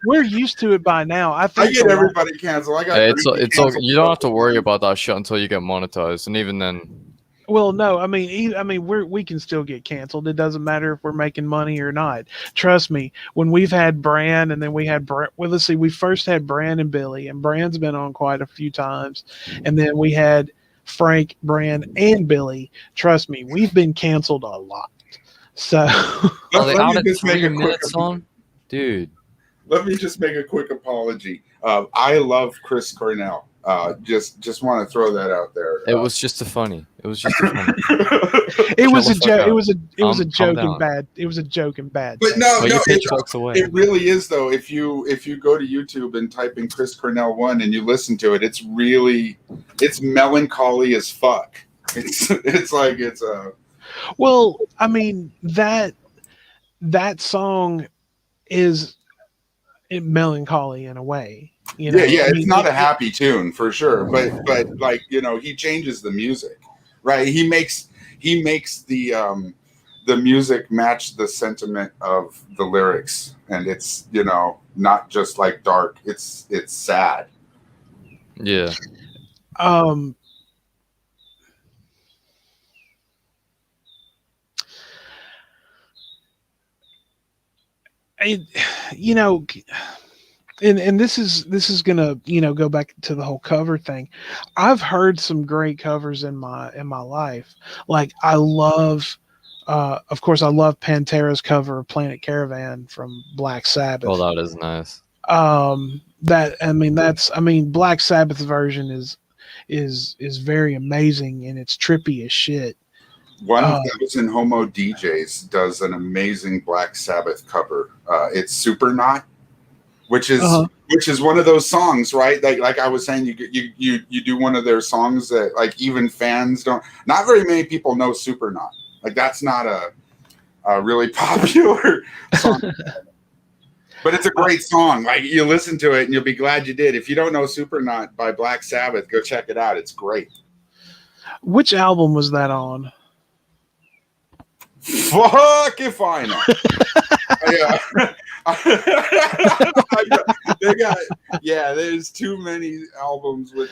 we're used to it by now. I I think get everybody canceled. I got It's all, canceled. you don't have to worry about that shit until you get monetized, and even then, Well, no, I mean, we can still get canceled. It doesn't matter if we're making money or not. Trust me. When we've had Bran, and then we had well, let's see, we first had Bran and Billy, and Bran's been on quite a few times, and then we had Frank, Bran, and Billy. Trust me, we've been canceled a lot. So, are they Let out me at just make 3 a quick minutes on? Dude, Let me just make a quick apology. I love Chris Cornell. Just want to throw that out there. it was just a funny. It was just a funny. it was Chill a the fuck joke. out. It was a Calm joke down. and bad. It was a joke and bad. But thing. no, Put your no, pitchforks away. it really is though. If you go to YouTube and type in Chris Cornell 1 and you listen to it, it's melancholy as fuck. It's like it's a. Well, I mean that song is melancholy in a way. You know, Yeah. I It's mean, not a happy tune for sure, but like he changes the music, right? He makes the music match the sentiment of the lyrics, and it's not just like dark. It's sad. Yeah. um, it, you know, and this is gonna go back to the whole cover thing. I've heard some great covers in my life. Like I love, of course, I love Pantera's cover of Planet Caravan from Black Sabbath. Oh, that is nice. Black Sabbath's version is very amazing, and it's trippy as shit. 1,000 Homo DJs does an amazing Black Sabbath cover. It's Super Not, which is one of those songs, right? Like I was saying, you do one of their songs that like even fans don't. Not very many people know Super Not. Like that's not a really popular song. But it's a great song. Like you listen to it and you'll be glad you did. If you don't know Super Not by Black Sabbath, go check it out. It's great. Which album was that on? Fuck if I know. There's too many albums with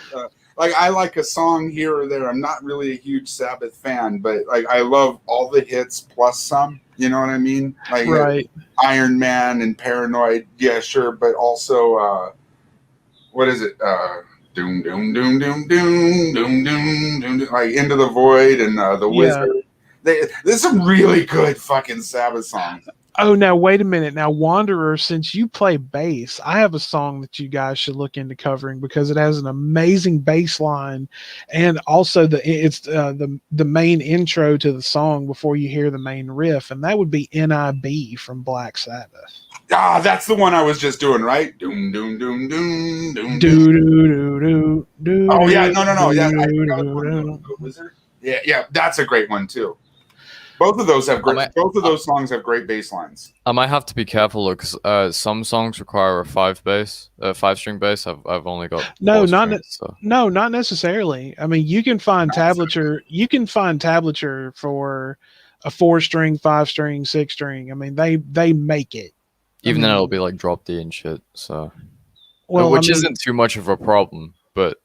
like I like a song here or there. I'm not really a huge Sabbath fan, but like I love all the hits plus some. You know what I mean? Like right. Iron Man and Paranoid, yeah, sure, but also what is it? Doom doom doom doom doom doom doom doom, like Into the Void and the Wizard. There's some really good fucking Sabbath songs. Oh, now wait a minute. Now, Wanderer, since you play bass, I have a song that you guys should look into covering because it has an amazing bass line, and also it's the main intro to the song before you hear the main riff, and that would be NIB from Black Sabbath. Ah, that's the one I was just doing, right? Doom doom doom doom doom do do do do. Oh yeah, no, yeah. Wizard. Yeah, that's a great one too. Both of those have great. Both of those songs have great bass lines. I might have to be careful because some songs require a 5-string bass. I've only got not necessarily. I mean, you can find tablature. You can find tablature for a 4-string, 5-string, 6-string. I mean, they make it. Even then, it'll be like drop D and shit. So, which isn't too much of a problem, but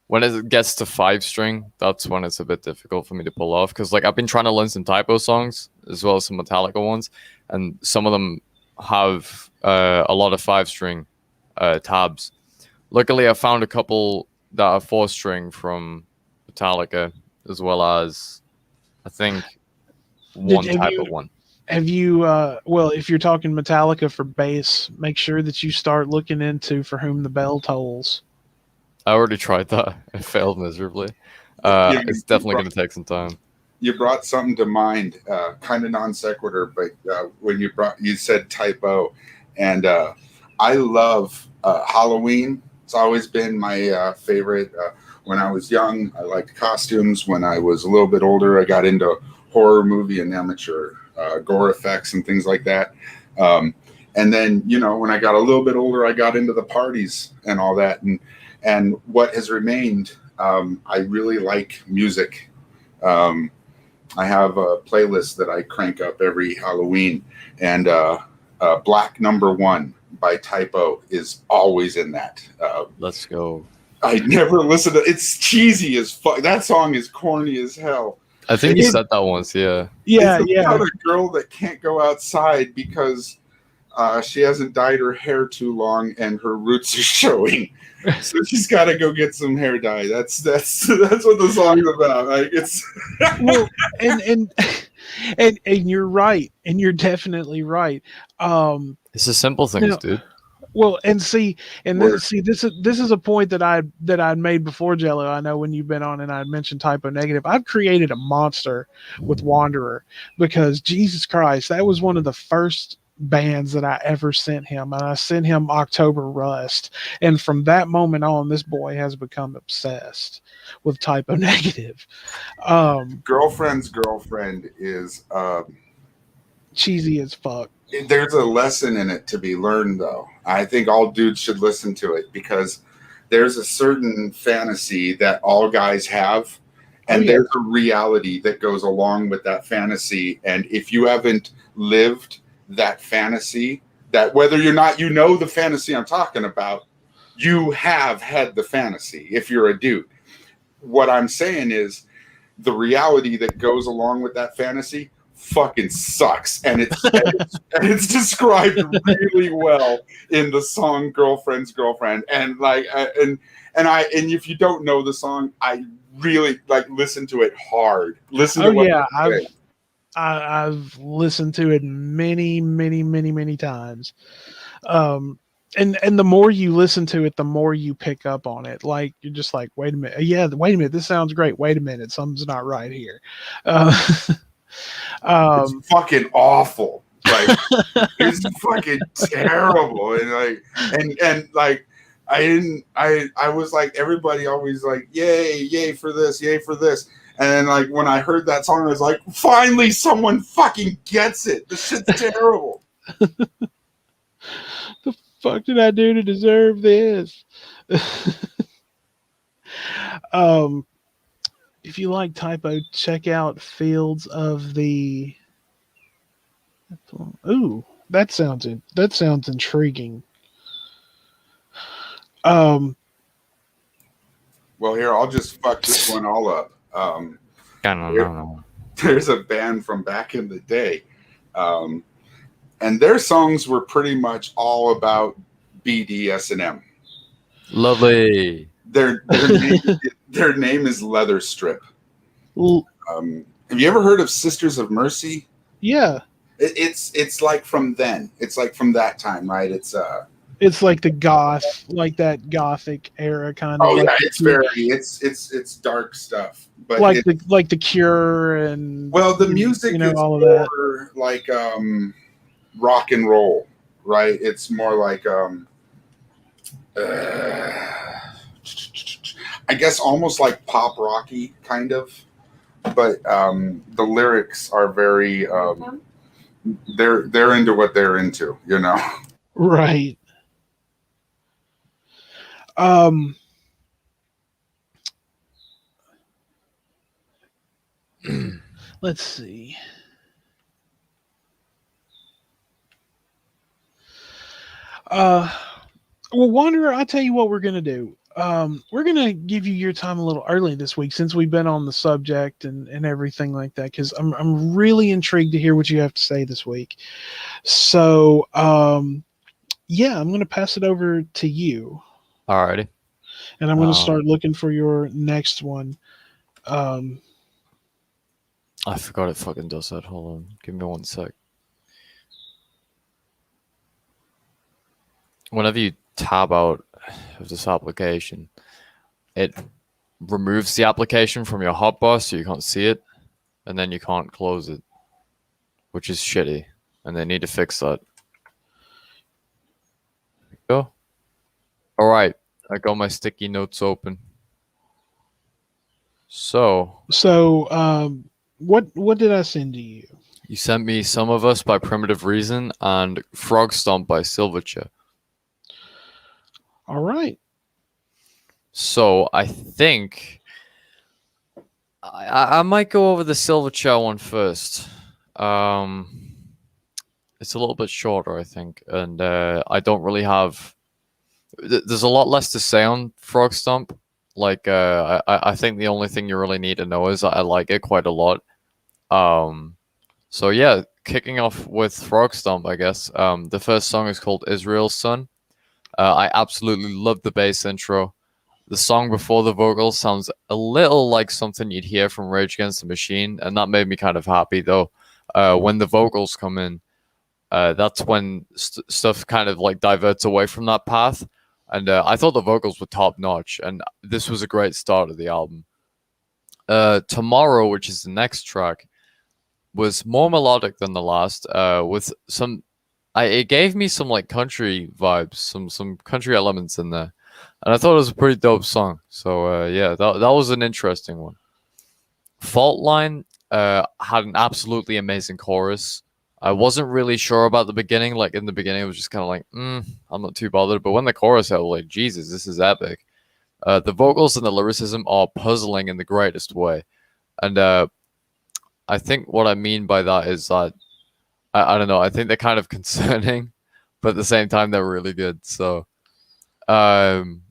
when it gets to 5-string, that's when it's a bit difficult for me to pull off. Because like I've been trying to learn some typo songs as well as some Metallica ones, and some of them have a lot of 5-string tabs. Luckily, I found a couple that are 4-string from Metallica, as well as I think one type of one. Have you? Well, if you're talking Metallica for bass, make sure that you start looking into For Whom the Bell Tolls. I already tried that. It failed miserably. It's definitely going to take some time. You brought something to mind, kind of non sequitur, but when you said typo, and I love Halloween. It's always been my favorite. When I was young, I liked costumes. When I was a little bit older, I got into horror movie and amateur gore effects and things like that. And then, when I got a little bit older, I got into the parties and all that. And what has remained, I really like music. I have a playlist that I crank up every Halloween, and Black Number One by Typo is always in that. Let's go. I never listen to it's cheesy as fuck. That song is corny as hell. I think you said that once, yeah. Yeah, it's yeah. about a girl that can't go outside because she hasn't dyed her hair too long and her roots are showing. So she's got to go get some hair dye. That's what the song's about. Like it's Well, and you're right, and you're definitely right. It's the simple things, dude. Well, and see, and this is a point that I'd made before, Jello. I know when you've been on and I mentioned Typo Negative, I've created a monster with Wanderer because Jesus Christ, that was one of the first bands that I ever sent him, and I sent him October Rust, and from that moment on, this boy has become obsessed with Typo Negative. Girlfriend's Girlfriend is cheesy as fuck. There's a lesson in it to be learned, though. I think all dudes should listen to it because there's a certain fantasy that all guys have, and there's a reality that goes along with that fantasy. And if you haven't lived that fantasy, that whether you're not, the fantasy I'm talking about, you have had the fantasy if you're a dude. What I'm saying is the reality that goes along with that fantasy fucking sucks, and it's described really well in the song Girlfriend's Girlfriend. And if you don't know the song, I really listen to it hard. I've listened to it many, many, many, many times. And the more you listen to it, the more you pick up on it. Like you're just like, wait a minute, this sounds great. Wait a minute, something's not right here. It's fucking awful. It's fucking terrible. And I was like, everybody always like, yay for this, yay for this. And when I heard that song, I was like, finally someone fucking gets it. This shit's terrible. The fuck did I do to deserve this? If you like Typo, check out Fields of the. Ooh, that sounds intriguing. Well, here, I'll just fuck this one all up. There's a band from back in the day, and their songs were pretty much all about BDSM. Lovely. Their name is Leather Strip. Have you ever heard of Sisters of Mercy? Yeah. It's like from then. It's like from that time, right? It's like the goth, like that gothic era kind of. Oh yeah, it's dark stuff, but like the Cure and the music is all of more like rock and roll, right? It's more like I guess almost like pop rocky kind of, but the lyrics are very they're into what they're into, Right. Let's see. Well, Wanderer, I'll tell you what we're going to do. We're going to give you your time a little early this week since we've been on the subject and everything like that, because I'm really intrigued to hear what you have to say this week. So, yeah, I'm going to pass it over to you. Alrighty. And I'm going to start looking for your next one. I forgot it fucking does that. Hold on. Give me 1 sec. Whenever you tab out of this application, it removes the application from your hotbar so you can't see it, and then you can't close it, which is shitty, and they need to fix that. All right, I got my sticky notes open. So So, what did I send to you? you sent me Some of Us by Primitive Reason and Frog Stomp by Silverchair. All right. So I think I might go over the Silverchair one first. It's a little bit shorter, I think, and I don't really have. There's a lot less to say on Frog Stomp. Like, I think the only thing you really need to know is that I like it quite a lot. Um, so yeah, kicking off with Frog Stomp, I guess. The first song is called Israel's Son. I absolutely love the bass intro. The song before the vocals sounds a little like something you'd hear from Rage Against the Machine, and that made me kind of happy though. When the vocals come in, that's when stuff kind of like diverts away from that path. And I thought the vocals were top notch, and this was a great start of the album. Tomorrow, which is the next track, was more melodic than the last, with some. It gave me some like country vibes, some country elements in there, and I thought it was a pretty dope song. So yeah, that was an interesting one. Fault Line had an absolutely amazing chorus. I wasn't really sure about the beginning. Like in the beginning, it was just kind of like, I'm not too bothered. But when the chorus hit, I was like, Jesus, this is epic. The vocals and the lyricism are puzzling in the greatest way. And I think what I mean by that is that, I don't know, I think they're kind of concerning, but at the same time, they're really good. So, um,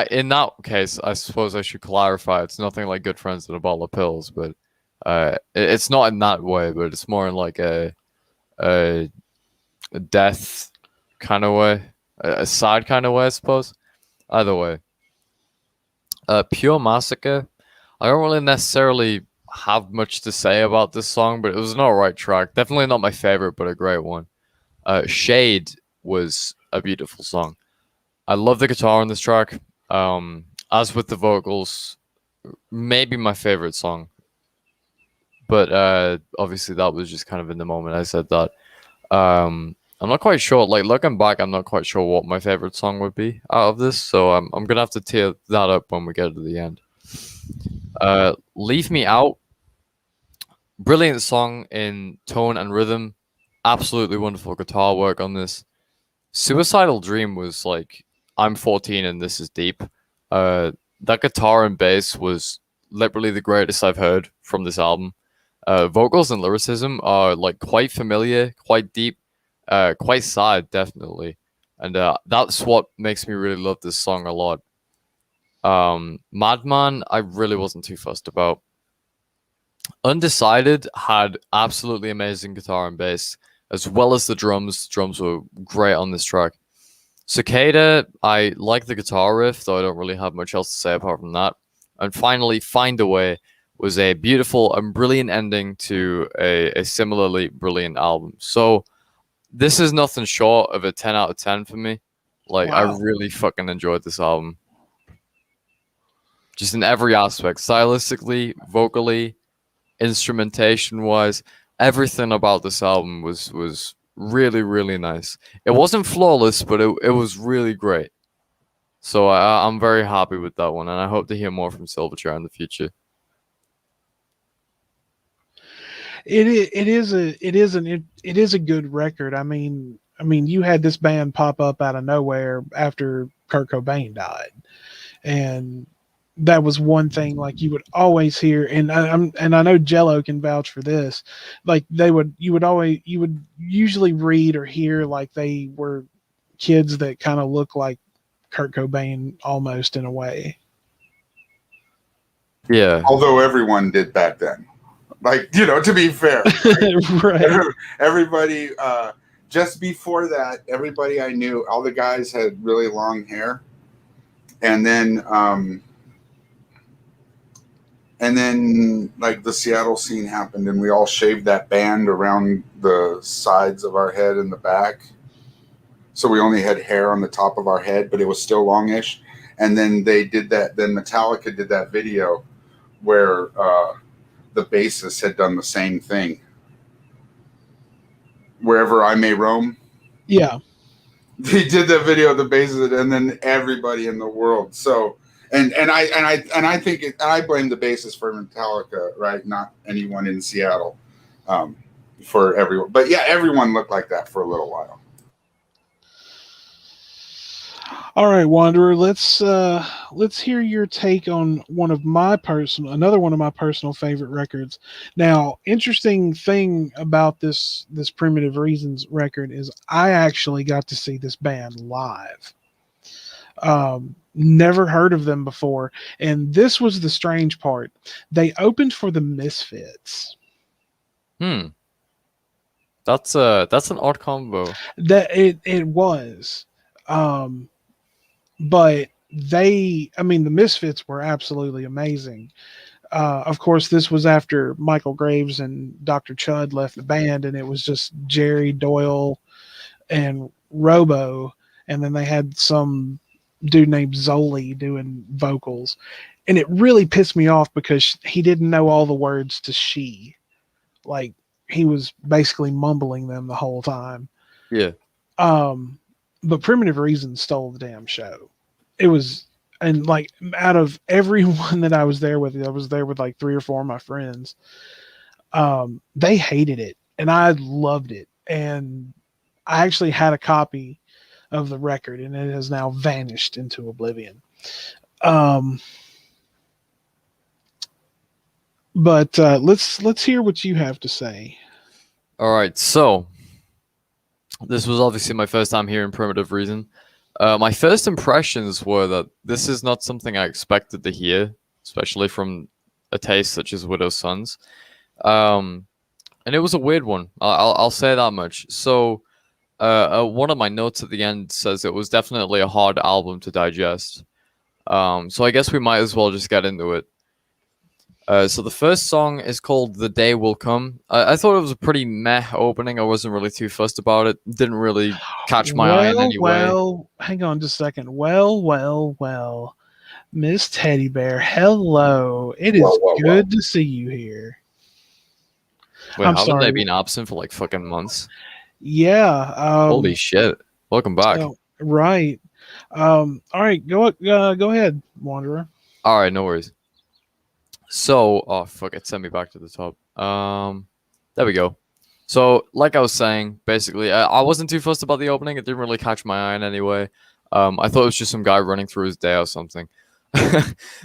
in that case, I suppose I should clarify. It's nothing like Good Friends and a Bottle of Pills, but it's not in that way, but it's more in like a death kind of way, a sad kind of way, I suppose. Either way, Pure Massacre. I don't really necessarily have much to say about this song, but it was an alright track. Definitely not my favorite, but a great one. Shade was a beautiful song. I love the guitar on this track. As with the vocals, maybe my favorite song. But obviously that was just kind of in the moment I said that. I'm not quite sure. Like looking back, I'm not quite sure what my favorite song would be out of this. So I'm gonna have to tear that up when we get to the end. Leave Me Out. Brilliant song in tone and rhythm. Absolutely wonderful guitar work on this. Suicidal Dream was like, I'm 14 and this is deep. That guitar and bass was literally the greatest I've heard from this album. Vocals and lyricism are like quite familiar, quite deep, quite sad, definitely. And that's what makes me really love this song a lot. Madman, I really wasn't too fussed about. Undecided had absolutely amazing guitar and bass, as well as the drums. Drums were great on this track. Cicada, I like the guitar riff, though I don't really have much else to say apart from that. And finally, Find a Way was a beautiful and brilliant ending to a similarly brilliant album. So this is nothing short of a 10 out of 10 for me. Like, I Wow. really fucking enjoyed this album. Just in every aspect, stylistically, vocally, instrumentation wise, everything about this album was really, really nice. It wasn't flawless, but it was really great. So I'm very happy with that one, and I hope to hear more from Silverchair in the future. It is a good record. I mean, you had this band pop up out of nowhere after Kurt Cobain died, and that was one thing like you would always hear, and I know Jello can vouch for this. Like you would usually read or hear like they were kids that kind of look like Kurt Cobain almost in a way. Yeah. Although everyone did back then. Like, to be fair. Right. Everybody, just before that, everybody I knew, all the guys had really long hair. And then like the Seattle scene happened and we all shaved that band around the sides of our head and the back. So we only had hair on the top of our head, but it was still longish. And then they did that. Then Metallica did that video where the bassist had done the same thing. Wherever I May Roam. Yeah. He did the video of the basses, and then everybody in the world. So, and I think I blame the bassist for Metallica, right? Not anyone in Seattle, for everyone. But yeah, everyone looked like that for a little while. All right, Wanderer, let's hear your take on another one of my personal favorite records. Now, interesting thing about this Primitive Reasons record is I actually got to see this band live. Never heard of them before, and this was the strange part. They opened for the Misfits. That's an odd combo. That it was. But the Misfits were absolutely amazing. Of course, this was after Michael Graves and Dr. Chud left the band, and it was just Jerry Doyle and Robo, and then they had some dude named Zoli doing vocals. And it really pissed me off because he didn't know all the words to She. Like, he was basically mumbling them the whole time. Yeah. But Primitive Reason stole the damn show. It was, and like, out of everyone that I was there with like 3 or 4 of my friends. They hated it, and I loved it. And I actually had a copy of the record, and it has now vanished into oblivion. But let's hear what you have to say. All right, so this was obviously my first time hearing Primitive Reason. My first impressions were that this is not something I expected to hear, especially from a taste such as Widow's Sons. And it was a weird one. I'll say that much. So one of my notes at the end says it was definitely a hard album to digest. So I guess we might as well just get into it. So the first song is called The Day Will Come. I thought it was a pretty meh opening. I wasn't really too fussed about it. Didn't really catch my eye in any way. Well, hang on just a second. Well, Miss Teddy Bear, hello. It is good to see you here. Wait, haven't they been absent for like fucking months? Yeah. Holy shit. Welcome back. Right. All right, go ahead, Wanderer. All right, no worries. So, oh fuck, it sent me back to the top. There we go. So, like I was saying, basically, I wasn't too fussed about the opening. It didn't really catch my eye in any way. I thought it was just some guy running through his day or something.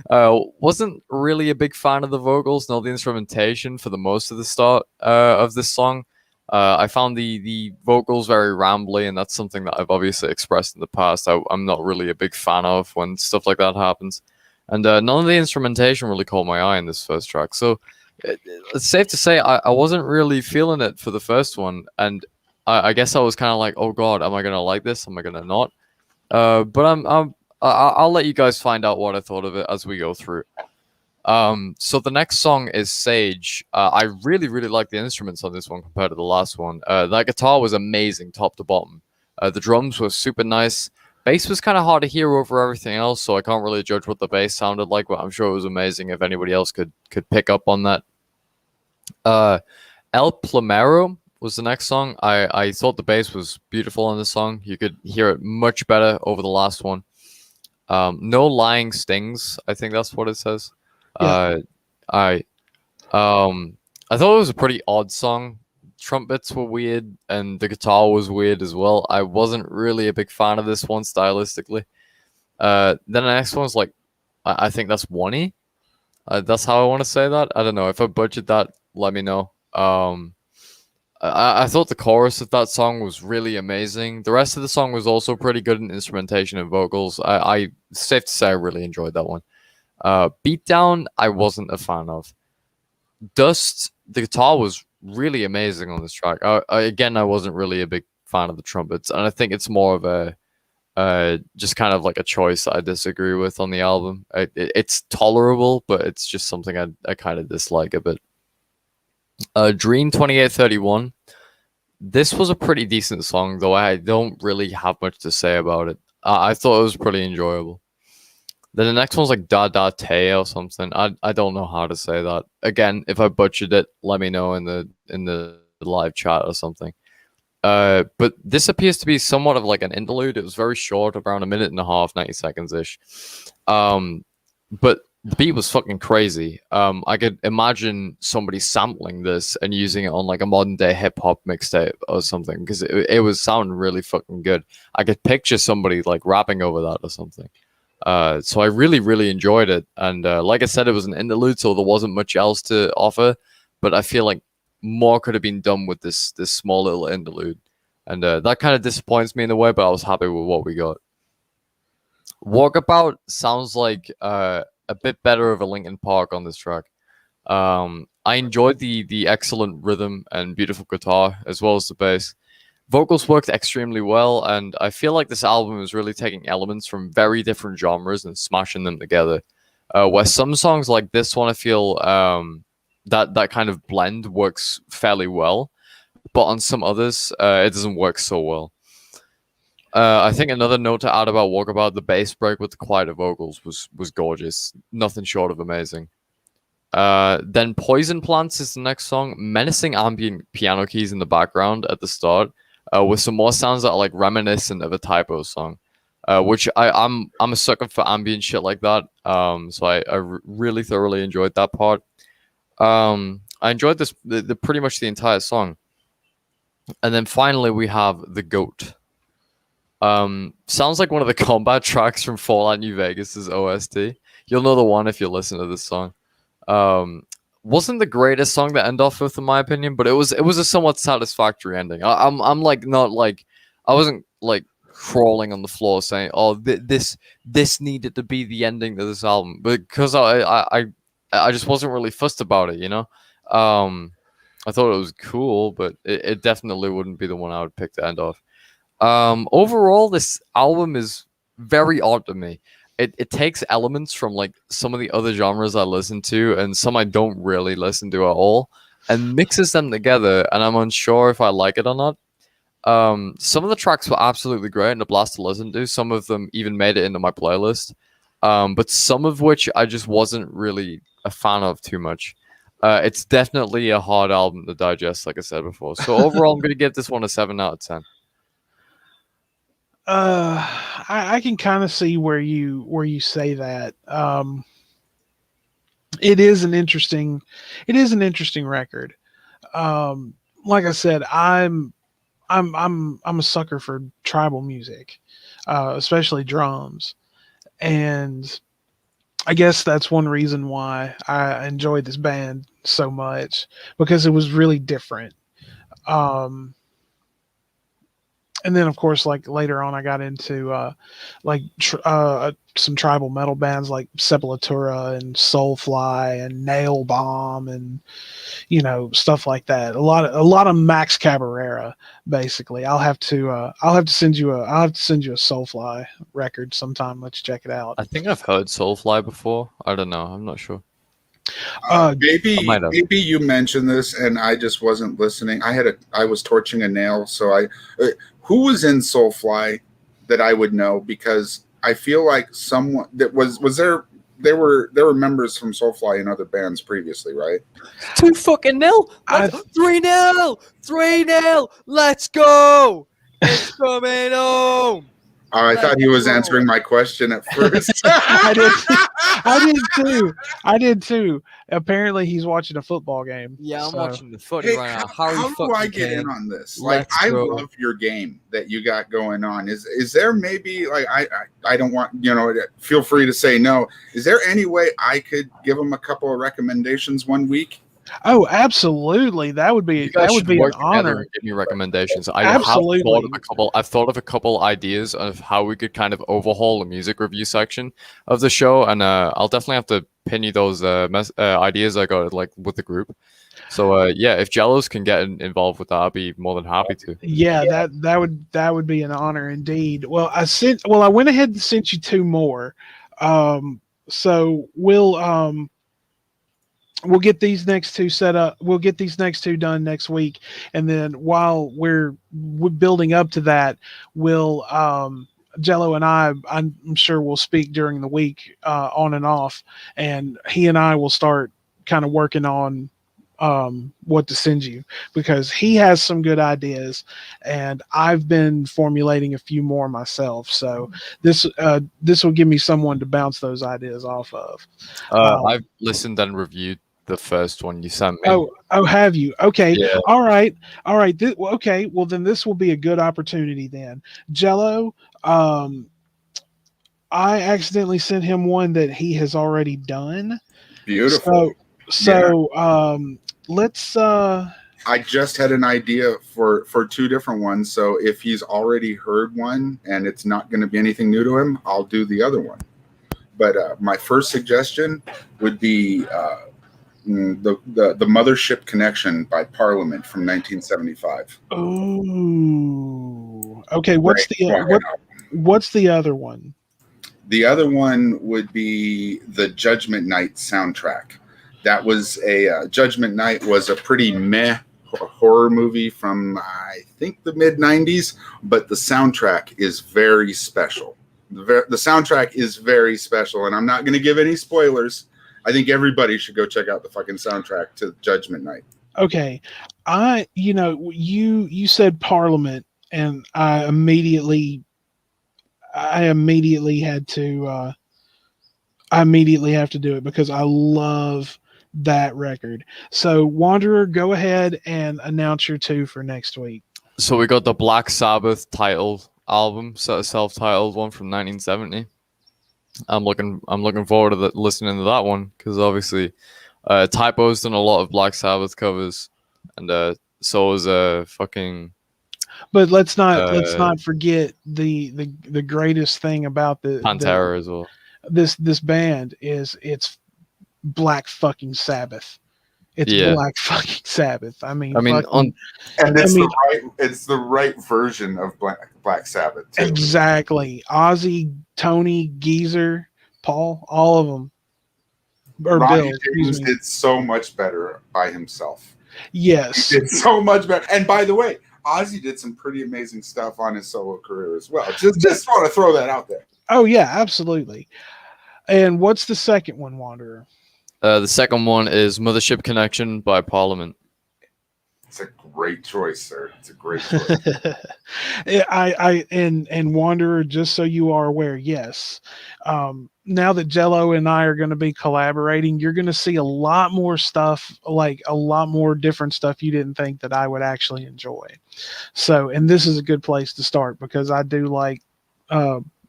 Wasn't really a big fan of the vocals nor the instrumentation for the most of the start of this song. I found the vocals very rambly, and that's something that I've obviously expressed in the past. I'm not really a big fan of when stuff like that happens. And none of the instrumentation really caught my eye in this first track. So it's safe to say I wasn't really feeling it for the first one. And I guess I was kind of like, oh God, am I going to like this? Am I going to not? But I'll let you guys find out what I thought of it as we go through. So the next song is Sage. I really, really like the instruments on this one compared to the last one. That guitar was amazing top to bottom. The drums were super nice. Bass was kind of hard to hear over everything else, so I can't really judge what the bass sounded like, but I'm sure it was amazing if anybody else could pick up on that. El Plomero was the next song. I thought the bass was beautiful on this song. You could hear it much better over the last one. No Lying Stings, I think that's what it says. Yeah. I thought it was a pretty odd song. Trumpets were weird, and the guitar was weird as well. I wasn't really a big fan of this one stylistically. Then the next one's like, I think that's One-E. That's how I want to say that. I don't know. If I butchered that, let me know. I thought the chorus of that song was really amazing. The rest of the song was also pretty good in instrumentation and vocals. I safe to say I really enjoyed that one. Beatdown, I wasn't a fan of. Dust, the guitar was really amazing on this track. Again, I wasn't really a big fan of the trumpets, and I think it's more of a just kind of like a choice I disagree with on the album. It's tolerable, but it's just something I kind of dislike a bit. Dream 2831. This was a pretty decent song, though I don't really have much to say about it. I thought it was pretty enjoyable. Then the next one's like Da Da Te or something. I don't know how to say that. Again, if I butchered it, let me know in the live chat or something. But this appears to be somewhat of like an interlude. It was very short, around a minute and a half, 90 seconds ish. But the beat was fucking crazy. I could imagine somebody sampling this and using it on like a modern day hip hop mixtape or something, because it was sounding really fucking good. I could picture somebody like rapping over that or something. So I really, really enjoyed it. And like I said, it was an interlude, so there wasn't much else to offer. But I feel like more could have been done with this small little interlude, and that kind of disappoints me in a way. But I was happy with what we got. Walkabout sounds like a bit better of a Linkin Park on this track. I enjoyed the excellent rhythm and beautiful guitar as well as the bass. Vocals worked extremely well, and I feel like this album is really taking elements from very different genres and smashing them together. Where some songs like this one, I feel that kind of blend works fairly well, but on some others, it doesn't work so well. I think another note to add about Walkabout, the bass break with the quieter vocals was gorgeous, nothing short of amazing. Then Poison Plants is the next song, menacing ambient piano keys in the background at the start, with some more sounds that are like reminiscent of a Typo song, which I'm a sucker for ambient shit like that. So I really thoroughly enjoyed that part. I enjoyed this the pretty much the entire song, and then finally we have The Goat. Sounds like one of the combat tracks from Fallout New Vegas's OST. You'll know the one if you listen to this song. Wasn't the greatest song to end off with, in my opinion, but it was a somewhat satisfactory ending. I'm like not like I wasn't like crawling on the floor saying, "Oh, this needed to be the ending to this album," but because I just wasn't really fussed about it, you know. I thought it was cool, but it definitely wouldn't be the one I would pick to end off. Overall, this album is very odd to me. It takes elements from like some of the other genres I listen to and some I don't really listen to at all, and mixes them together, and I'm unsure if I like it or not. Some of the tracks were absolutely great and a blast to listen to. Some of them even made it into my playlist, but some of which I just wasn't really a fan of too much. It's definitely a hard album to digest, like I said before. So overall, I'm going to give this one a 7 out of 10. I can kind of see where you say that. It is an interesting record. Like I said, I'm a sucker for tribal music, especially drums, and I guess that's one reason why I enjoyed this band so much, because it was really different. Um, and then of course, like later on, I got into some tribal metal bands like Sepultura and Soulfly and Nail Bomb and stuff like that. A lot of Max Cabrera, basically. I'll have to send you a Soulfly record sometime. Let's check it out. I think I've heard Soulfly before. I don't know. I'm not sure. Maybe you mentioned this and I just wasn't listening. I was torching a nail, so who was in Soulfly that I would know, because I feel like someone that was there were members from Soulfly in other bands previously, right? 2-0. 3-0. 3-0. Let's go. It's coming home. I thought he was answering my question at first. I did too. Apparently, he's watching a football game. Yeah, I'm watching the footy right now. How do I get in on this? Like, I love your game that you got going on. Is there maybe, like, I don't want, feel free to say no. Is there any way I could give him a couple of recommendations one week? Oh, absolutely. That would be an honor. Give me recommendations. Absolutely. I've thought of a couple ideas of how we could kind of overhaul the music review section of the show, and I'll definitely have to pin you those ideas I got like with the group. So yeah, if Jellos can get involved with that, I'd be more than happy to. Yeah, that would be an honor indeed. Well, I went ahead and sent you two more. So we'll get these next two set up. We'll get these next two done next week, and then while we're building up to that, we'll Jello and I'm sure we'll speak during the week on and off, and he and I will start kind of working on what to send you, because he has some good ideas, and I've been formulating a few more myself. So this will give me someone to bounce those ideas off of. I've listened and reviewed the first one you sent me. Oh, have you? Okay, Yeah. all right. Okay, well then this will be a good opportunity then. Jello, I accidentally sent him one that he has already done. Beautiful. Let's I just had an idea for two different ones. So if he's already heard one and it's not going to be anything new to him, I'll do the other one. But my first suggestion would be the Mothership Connection by Parliament from 1975. Ooh. Okay, what's Right. what's the other one? The other one would be the Judgment Night soundtrack. That was Judgment Night was a pretty meh horror movie from, I think, the mid 90s, but the soundtrack is very special. The soundtrack is very special, and I'm not going to give any spoilers. I think everybody should go check out the fucking soundtrack to Judgment Night. Okay. You said Parliament, and I immediately have to do it because I love that record. So Wanderer, go ahead and announce your two for next week. So we got the Black Sabbath title album, self-titled one from 1970. I'm looking forward to listening to that one, because obviously Typo's done a lot of Black Sabbath covers, and so is fucking. But let's not forget the greatest thing about the Pantera as well. This band is it's Black fucking Sabbath. It's Black fucking Sabbath. It's the right version of Black Sabbath too. Exactly. Ozzy, Tony, Geezer, Paul, all of them. Or Ronnie Bill. James did so much better by himself. Yes. He did so much better. And by the way, Ozzy did some pretty amazing stuff on his solo career as well. Just want to throw that out there. Oh yeah, absolutely. And what's the second one, Wanderer? The second one is Mothership Connection by Parliament. It's a great choice, sir. It's a great choice. And Wanderer, just so you are aware, yes. Now that Jello and I are going to be collaborating, you're going to see a lot more stuff, like a lot more different stuff you didn't think that I would actually enjoy. So, and this is a good place to start because I do like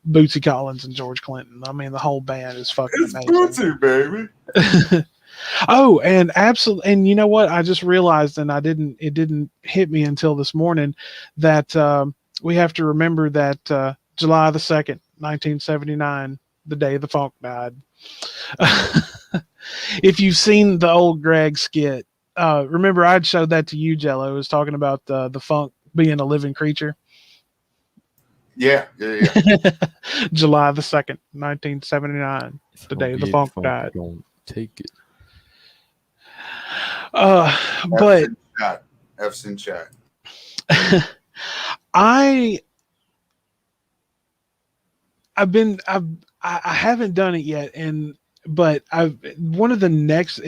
Bootsy Collins and George Clinton. I mean, the whole band is fucking amazing. Bootsy, baby. Oh, and absolutely, and you know what? I just realized, and it didn't hit me until this morning, that we have to remember that July the 2nd, 1979, the day the funk died. If you've seen the old Greg skit, remember I'd showed that to you, Jello. It was talking about the funk being a living creature. Yeah. July the 2nd, 1979, the day the funk died. Don't take it. But F's in chat. I haven't done it yet, but one of the next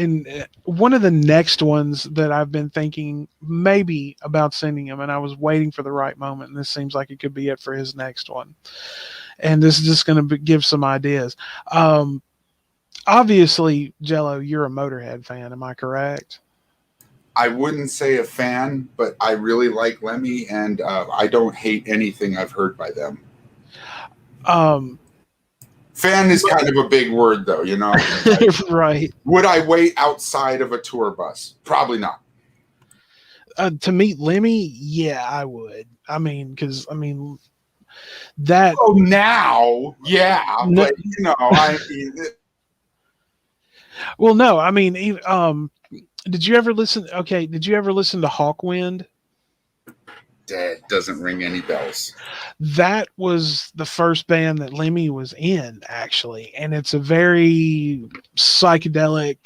ones that I've been thinking maybe about sending him, and I was waiting for the right moment, and this seems like it could be it for his next one. And this is just going to give some ideas. Obviously, Jello, you're a Motorhead fan. Am I correct? I wouldn't say a fan, but I really like Lemmy, and I don't hate anything I've heard by them. Fan is kind of a big word, though, you know? Right. Would I wait outside of a tour bus? Probably not. To meet Lemmy, yeah, I would. That. Oh, now, yeah, no, but you know, well, no, I mean, did you ever listen? Okay, did you ever listen to Hawkwind? That doesn't ring any bells. That was the first band that Lemmy was in, actually, and it's a very psychedelic,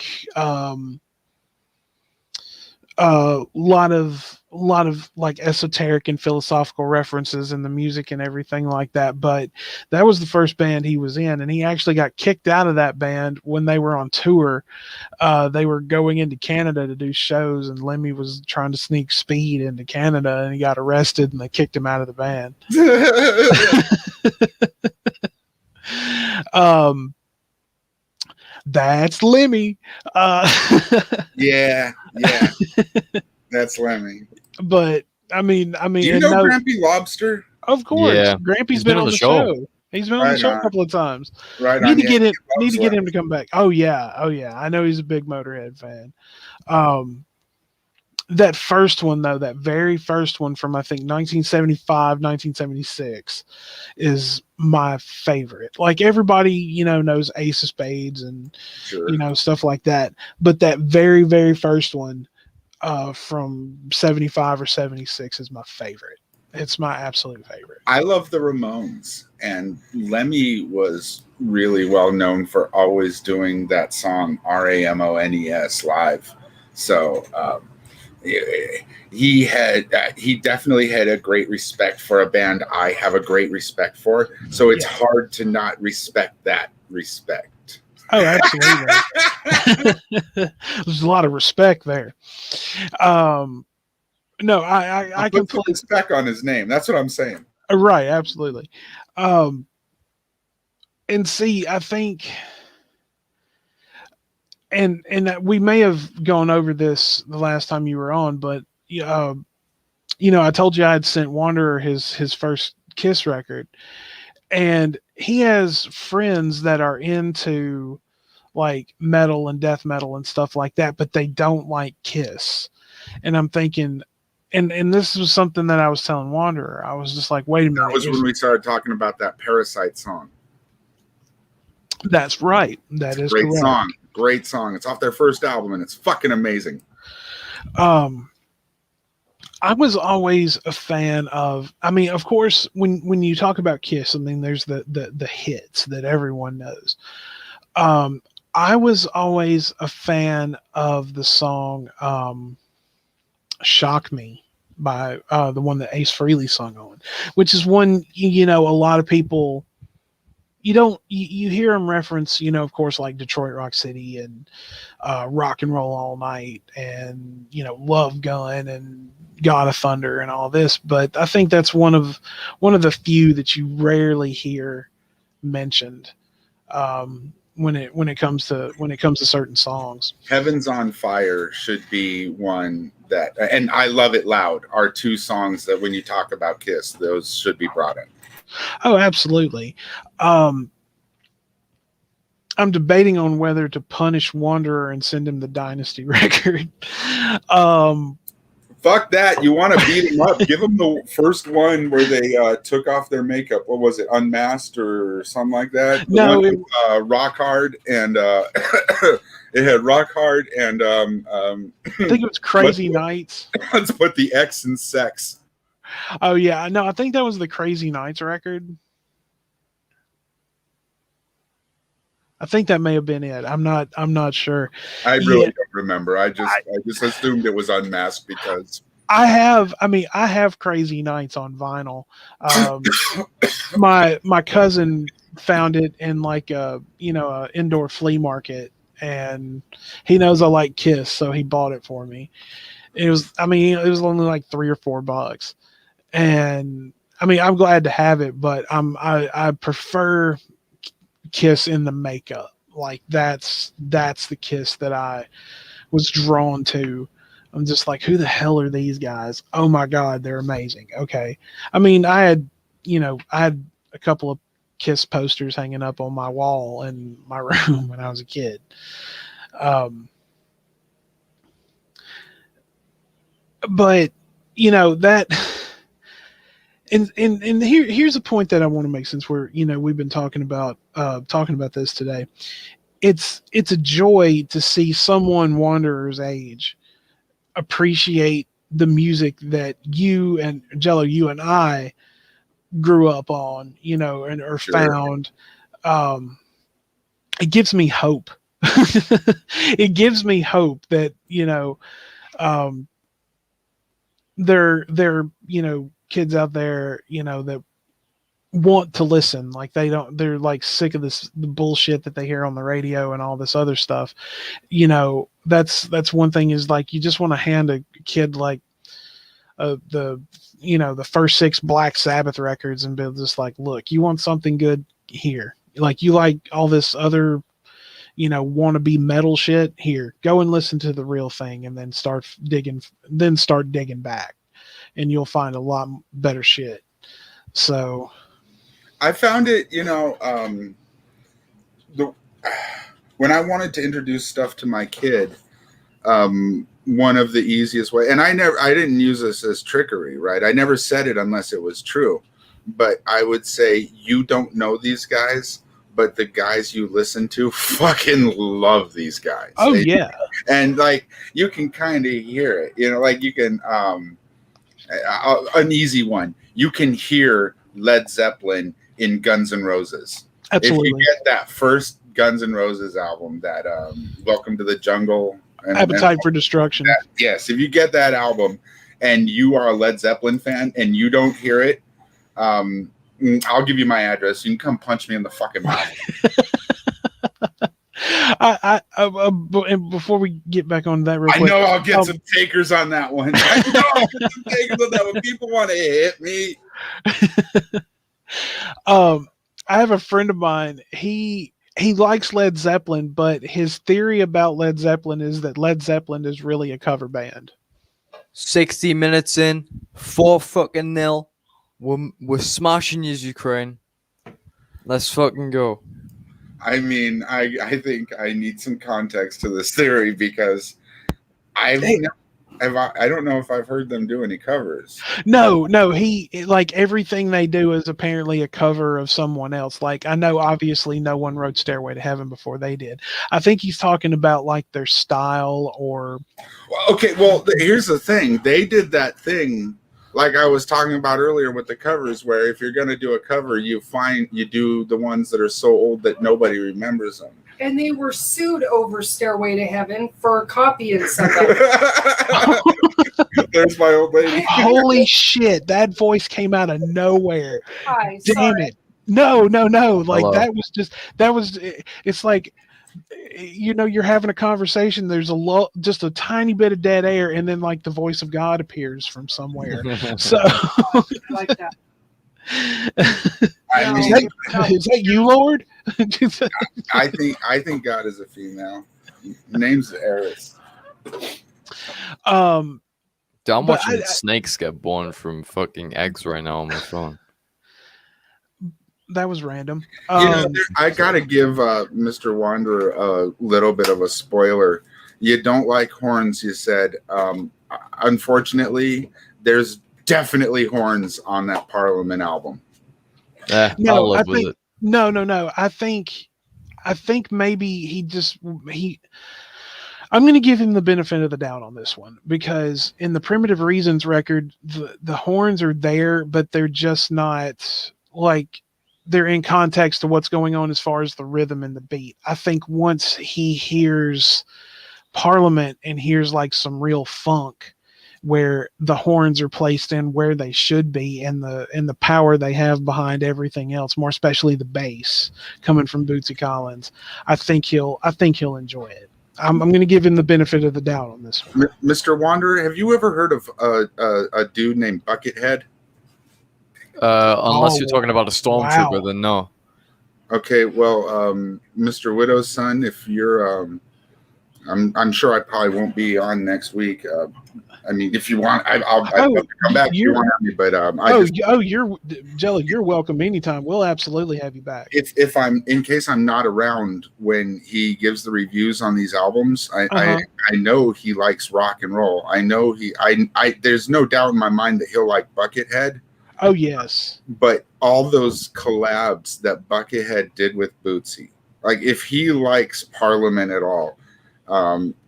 lot lot of like esoteric and philosophical references in the music and everything like that. But that was the first band he was in, and he actually got kicked out of that band when they were on tour. They were going into Canada to do shows, and Lemmy was trying to sneak speed into Canada, and he got arrested, and they kicked him out of the band. That's Lemmy. Yeah, that's Lemmy. But I mean, Do you know Grampy Lobster? Of course, Yeah. Grampy's been on the show. He's been on the show a couple of times. Right Need on. to get him. Need to get him to come back. Oh yeah. I know he's a big Motorhead fan. That first one though, that very first one from I think 1975, 1976, is my favorite. Like everybody, knows Ace of Spades and stuff like that. But that very, very first one from 75 or 76 is my favorite. It's my absolute favorite. I love the Ramones, and Lemmy was really well known for always doing that song Ramones live. So he definitely had a great respect for a band I have a great respect for. So it's hard to not respect that respect. Oh, absolutely. There's a lot of respect there. No, I completely respect on his name. That's what I'm saying. Right, absolutely. And see, I think, and we may have gone over this the last time you were on, but I told you I had sent Wanderer his first Kiss record, and he has friends that are into like metal and death metal and stuff like that, but they don't like Kiss. And I'm thinking, and this was something that I was telling Wanderer. I was just like, wait a minute. That was when we started talking about that Parasite song. That's right. That is great correct. Song. Great song. It's off their first album, and it's fucking amazing. I was always a fan of, of course, when you talk about Kiss, there's the hits that everyone knows. I was always a fan of the song Shock Me by the one that Ace Frehley sung on, which is one, a lot of people, you hear them reference, of course, like Detroit Rock City and Rock and Roll All Night and, Love Gun and God of Thunder and all this. But I think that's one of the few that you rarely hear mentioned when it comes to certain songs. Heaven's on Fire should be one that, and I Love It Loud are two songs that when you talk about Kiss, those should be brought in. Oh, absolutely. I'm debating on whether to punish Wanderer and send him the Dynasty record. Fuck that. You want to beat him up. Give him the first one where they took off their makeup. What was it? Unmasked or something like that? No. With, Rock Hard and it had Rock Hard and I think it was Crazy Nights. Let's put the X in Sex. Oh yeah. No, I think that was the Crazy Nights record. I think that may have been it. I'm not sure. I really don't remember. I just assumed it was Unmasked because I have Crazy Nights on vinyl. My cousin found it in like a indoor flea market, and he knows I like Kiss, so he bought it for me. It was only like $3 or $4, and I'm glad to have it, but I prefer Kiss in the makeup. Like that's the Kiss that I was drawn to. I'm just like, who the hell are these guys? Oh my God, they're amazing. Okay. I had a couple of Kiss posters hanging up on my wall in my room when I was a kid. But that, and here's a point that I want to make, since we've been talking about this today. It's a joy to see someone Wanderer's age appreciate the music that you and Jello, you and I grew up on, or found. It gives me hope. It gives me hope that, they're kids out there that want to listen. Like they're like sick of the bullshit that they hear on the radio and all this other stuff. That's one thing, is like you just want to hand a kid like the first 6 Black Sabbath records and be just like, look, you want something good here. Like you like all this other wannabe metal shit, here, go and listen to the real thing, and then start digging back, and you'll find a lot better shit. So I found it, when I wanted to introduce stuff to my kid, one of the easiest way, and I didn't use this as trickery, right? I never said it unless it was true, but I would say, you don't know these guys, but the guys you listen to fucking love these guys. Oh yeah. And like, you can kind of hear it, like you can, an easy one, you can hear Led Zeppelin in Guns N' Roses. Absolutely. If you get that first Guns N' Roses album, that Welcome to the Jungle, Appetite for Destruction. Yes, if you get that album and you are a Led Zeppelin fan and you don't hear it, I'll give you my address. You can come punch me in the fucking mouth. And before we get back on that real quick, I know I'll get some takers on that one. I know I'll get some takers on that one. People want to hit me. I have a friend of mine. He likes Led Zeppelin, but his theory about Led Zeppelin is that Led Zeppelin is really a cover band. 60 minutes in, 4-0. We're smashing you, Ukraine. Let's fucking go. I mean, I think I need some context to this theory, because I don't know if I've heard them do any covers. No, he, like, everything they do is apparently a cover of someone else. Like, I know obviously no one wrote Stairway to Heaven before they did. I think he's talking about like their style or. Okay, well, here's the thing. They did that thing, like I was talking about earlier with the covers, where if you're going to do a cover, you do the ones that are so old that nobody remembers them. And they were sued over Stairway to Heaven for copying something. There's my old lady. Holy shit, that voice came out of nowhere. Hi, Damn sorry. it. No. Like, Hello. it's like, you're having a conversation, there's just a tiny bit of dead air, and then like the voice of God appears from somewhere. So Like that. I mean, is that you, Lord? I think God is a female. Name's Eris. Dude, I'm But watching snakes get born from fucking eggs right now on my phone. That was random. I gotta give Mr. Wanderer a little bit of a spoiler. You don't like horns, you said. Unfortunately, there's definitely horns on that Parliament album. I'll live with it. No. I think maybe I'm going to give him the benefit of the doubt on this one, because in the Primitive Reasons record, the horns are there, but they're just not like, they're in context to what's going on as far as the rhythm and the beat. I think once he hears Parliament and hears like some real funk, where the horns are placed in where they should be, and the power they have behind everything else, more especially the bass coming from Bootsy Collins, I think he'll enjoy it. I'm going to give him the benefit of the doubt on this one. Mr. Wanderer, have you ever heard of a dude named Buckethead? Unless you're talking about a stormtrooper, wow. then no. Okay, well, Mr. Widow's son, if you're, I'm sure I probably won't be on next week. I mean, if you want, I'll come back if you want me. But you're Jelly. You're welcome anytime. We'll absolutely have you back. If I'm, in case I'm not around when he gives the reviews on these albums, I know he likes rock and roll. I know there's no doubt in my mind that he'll like Buckethead. Oh yes. But all those collabs that Buckethead did with Bootsy, like if he likes Parliament at all,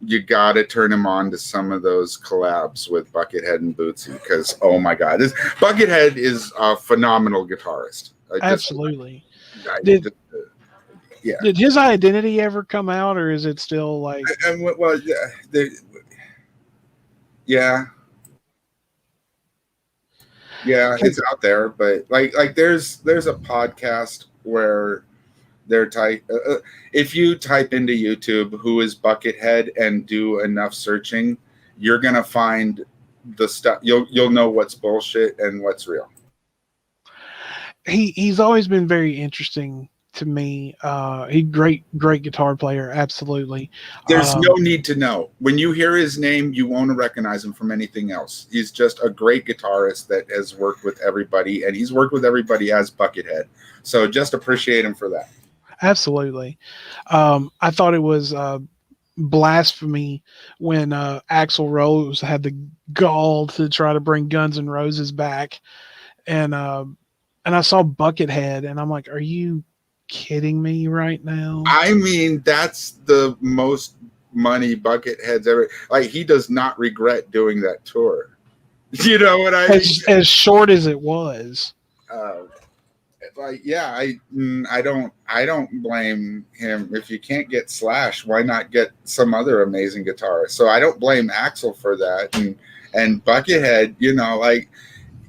you gotta turn him on to some of those collabs with Buckethead and Bootsy, because oh my god, Buckethead is a phenomenal guitarist. Absolutely. Did his identity ever come out, or is it still like? Yeah. Yeah, it's out there, but like there's a podcast where they're if you type into YouTube who is Buckethead and do enough searching, you're gonna find the stuff. You'll know what's bullshit and what's real. He's always been very interesting to me. He great guitar player, absolutely. There's no need to know. When you hear his name, you won't recognize him from anything else. He's just a great guitarist that has worked with everybody, and he's worked with everybody as Buckethead. So just appreciate him for that. Absolutely. I thought it was blasphemy when Axl Rose had the gall to try to bring Guns N' Roses back, and I saw Buckethead, and I'm like, are you kidding me right now? I mean, that's the most money Buckethead's ever. Like, he does not regret doing that tour. You know what I mean? As short as it was. Like, yeah, I don't blame him. If you can't get Slash, why not get some other amazing guitarist? So I don't blame Axl for that. And Buckethead, you know, like,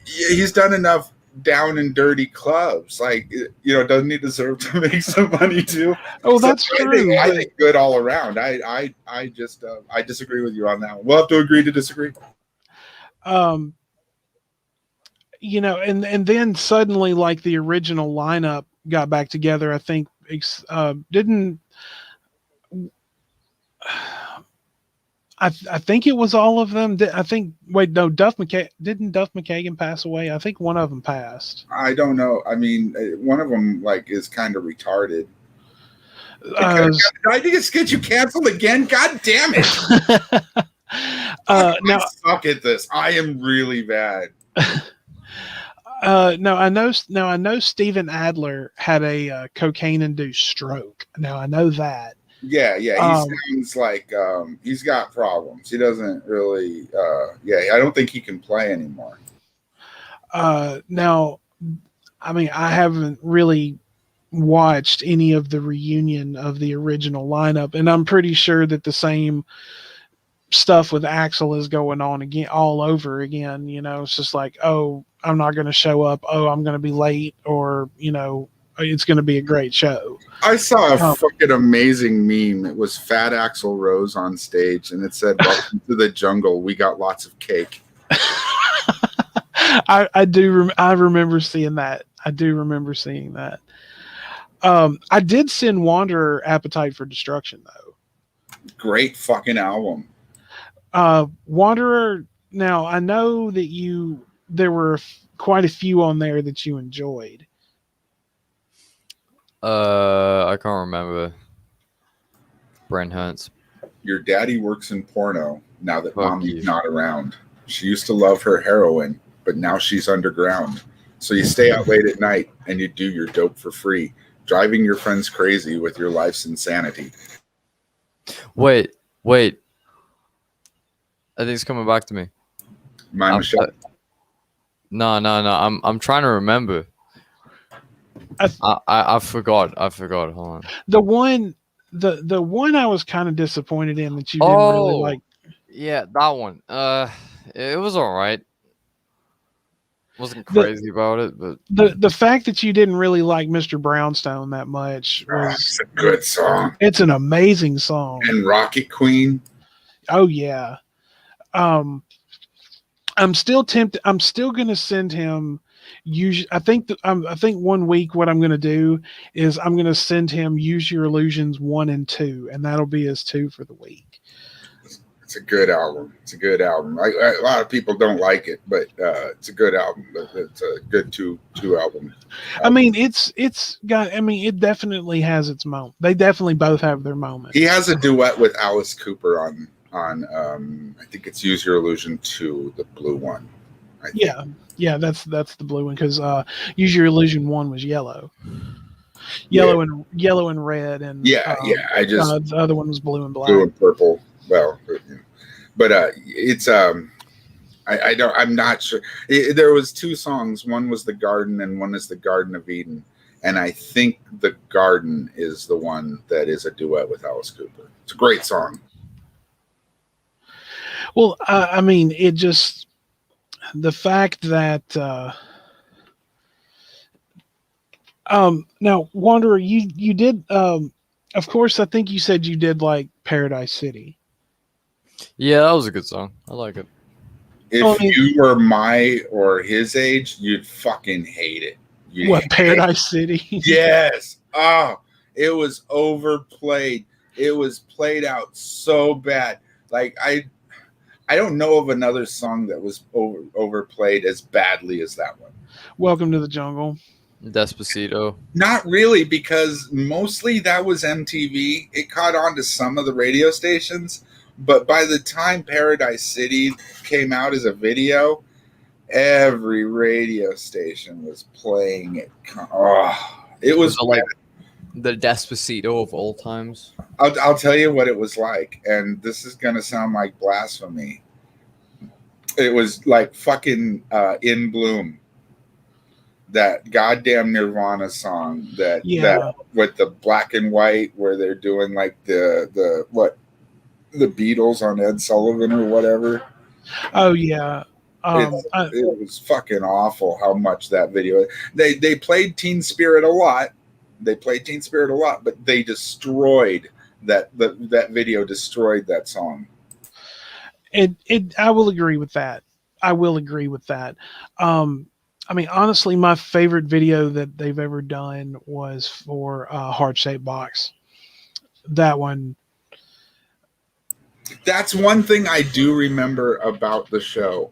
he's done enough down and dirty clubs. Like, you know, doesn't he deserve to make some money too? Oh, that's true. I think good all around. I just I disagree with you on that one. We'll have to agree to disagree. You know, and then suddenly, like, the original lineup got back together. I think didn't. I think it was all of them. I think. Wait, no. Didn't Duff McKagan pass away? I think one of them passed. I don't know. I mean, one of them like is kind of retarded. I think it's get you canceled again. God damn it! I suck at this. I am really bad. No, I know Steven Adler had a cocaine-induced stroke. Now I know that. Yeah. He sounds like he's got problems. He doesn't really. I don't think he can play anymore. Now, I mean, I haven't really watched any of the reunion of the original lineup, and I'm pretty sure that the same stuff with Axl is going on again, all over again. You know, it's just like, oh, I'm not going to show up. Oh, I'm going to be late, or, you know, it's going to be a great show. I saw a fucking amazing meme. It was Fat Axl Rose on stage, and it said, "Welcome to the jungle. We got lots of cake." I remember seeing that. I do remember seeing that. I did send Wanderer Appetite for Destruction, though. Great fucking album. Wanderer. Now, I know that there were quite a few on there that you enjoyed. I can't remember. Brain hurts. Your daddy works in porno now that mommy's not around. She used to love her heroin, but now she's underground. So you stay out late at night and you do your dope for free, driving your friends crazy with your life's insanity. Wait. I think it's coming back to me. Michelle? No. I'm trying to remember. I forgot. Hold on. The one I was kind of disappointed in that you didn't really like. Yeah, that one. It was all right. Wasn't crazy about it, but the fact that you didn't really like Mr. Brownstone that much was it's a good song. It's an amazing song. And Rocket Queen. Oh yeah. I'm still tempted. I'm still going to send him. I think 1 week what I'm going to do is I'm going to send him Use Your Illusions 1 and 2, and that'll be his 2 for the week. It's a good album. A lot of people don't like it, but it's a good album. It's a good two album. I mean, it's got. I mean, it definitely has its moment. They definitely both have their moment. He has a duet with Alice Cooper on I think it's Use Your Illusion 2, the blue one. Yeah, that's the blue one, because Use Your Illusion 1 was yellow and red, and the other one was blue and black. Blue and purple. Well, but it's I'm not sure. There was 2 songs. One was The Garden and one is The Garden of Eden, and I think The Garden is the one that is a duet with Alice Cooper. It's a great song. Well, I mean, it just the fact that now Wanderer, you did of course I think you said you did like Paradise City. Yeah, that was a good song. I like it. If I mean, you were my or his age, you'd fucking hate it. You'd what hate Paradise City? Yes. Oh, it was overplayed. It was played out so bad. Like I don't know of another song that was overplayed as badly as that one. Welcome to the Jungle. Despacito. Not really, because mostly that was MTV. It caught on to some of the radio stations, but by the time Paradise City came out as a video, every radio station was playing it. Oh, it was like the Despacito of all times. I'll tell you what it was like, and this is gonna sound like blasphemy. It was like fucking In Bloom, that goddamn Nirvana song that with the black and white where they're doing like the Beatles on Ed Sullivan or whatever. Oh yeah. It was fucking awful how much that video. They played Teen Spirit a lot. But they destroyed that video. Destroyed that song. I will agree with that. I mean, honestly, my favorite video that they've ever done was for Heart Shaped Box. That one. That's one thing I do remember about the show.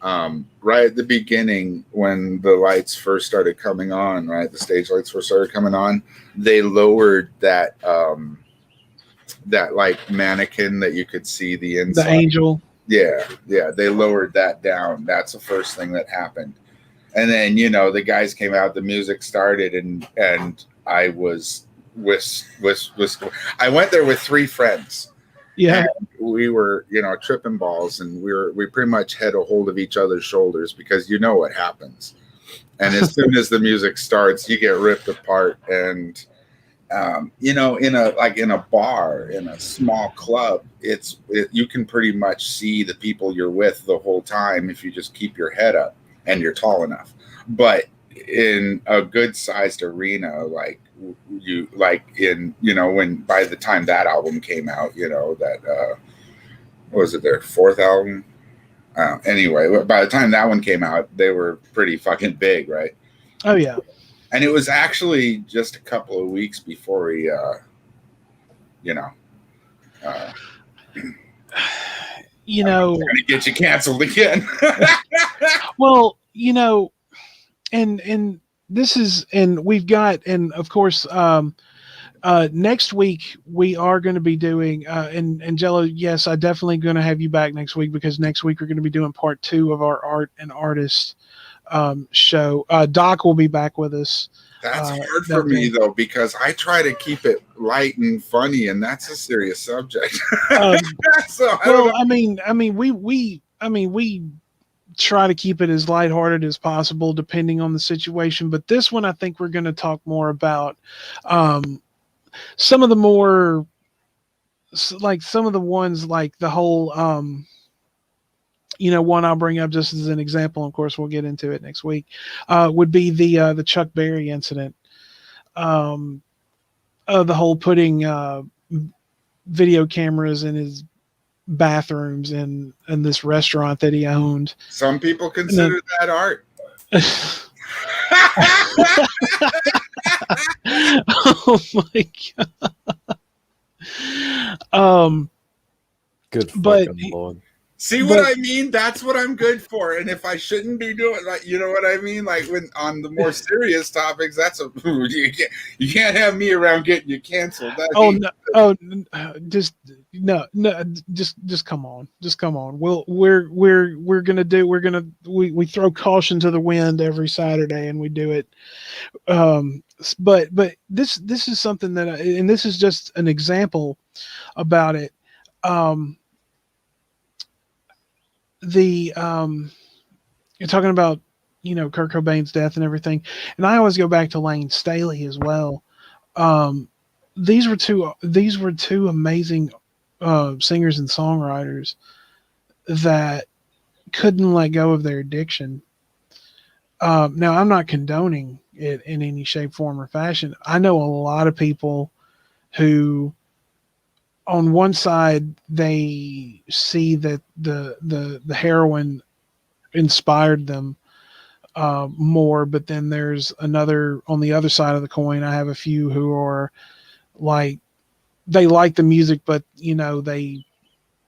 Right at the beginning, when the lights first started coming on, right, the stage lights first started coming on, they lowered that that like mannequin that you could see the inside. The angel. Yeah, they lowered that down. That's the first thing that happened. And then, you know, the guys came out, the music started, and I was I went there with 3 friends. Yeah. And we were, you know, tripping balls, and we pretty much had a hold of each other's shoulders, because you know what happens. And as soon as the music starts, you get ripped apart. And you know, in a bar, in a small club, you can pretty much see the people you're with the whole time if you just keep your head up and you're tall enough. But in a good sized arena, like when by the time that album came out, you know, that what was it, their 4th album? Anyway, by the time that one came out, they were pretty fucking big, right? Oh yeah. And it was actually just a couple of weeks before he, you know, gonna get you canceled again. Well, you know, and this is, and we've got, and of course, next week we are going to be doing, and Jello, yes, I definitely going to have you back next week, because next week we're going to be doing part 2 of our art and artist show. Doc will be back with us. That's hard for me though, because I try to keep it light and funny, and that's a serious subject. So I mean, we try to keep it as lighthearted as possible, depending on the situation. But this one, I think we're going to talk more about some of the more, like some of the ones, like the whole. One I'll bring up just as an example. Of course, we'll get into it next week. Would be the Chuck Berry incident. The whole putting video cameras in his bathrooms in this restaurant that he owned. Some people consider that art. Oh my god. Good fucking Lord. See what I mean? That's what I'm good for. And if I shouldn't be doing, like, you know what I mean? Like, when on the more serious topics, you can't have me around getting you canceled. Just come on. We throw caution to the wind every Saturday, and we do it. But this is something that, and this is just an example about it. You're talking about, Kurt Cobain's death and everything, and I always go back to Lane Staley as well. These were two amazing singers and songwriters that couldn't let go of their addiction. Now, I'm not condoning it in any shape, form, or fashion. I know a lot of people who, on one side, they see that the heroin inspired them more, but then there's another on the other side of the coin. I have a few who are like, they like the music, but they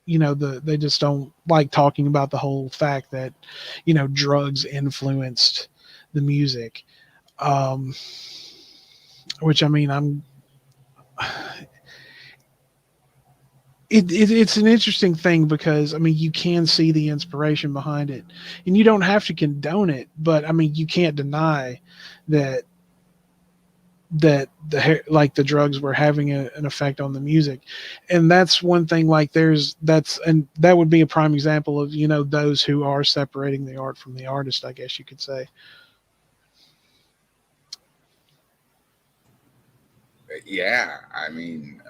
just don't like talking about the whole fact that drugs influenced the music. um which, I mean, it's an interesting thing, because I mean, you can see the inspiration behind it, and you don't have to condone it, but I mean, you can't deny that like the drugs were having an effect on the music. And that's one thing, like and that would be a prime example of those who are separating the art from the artist, I guess you could say. Yeah, I mean,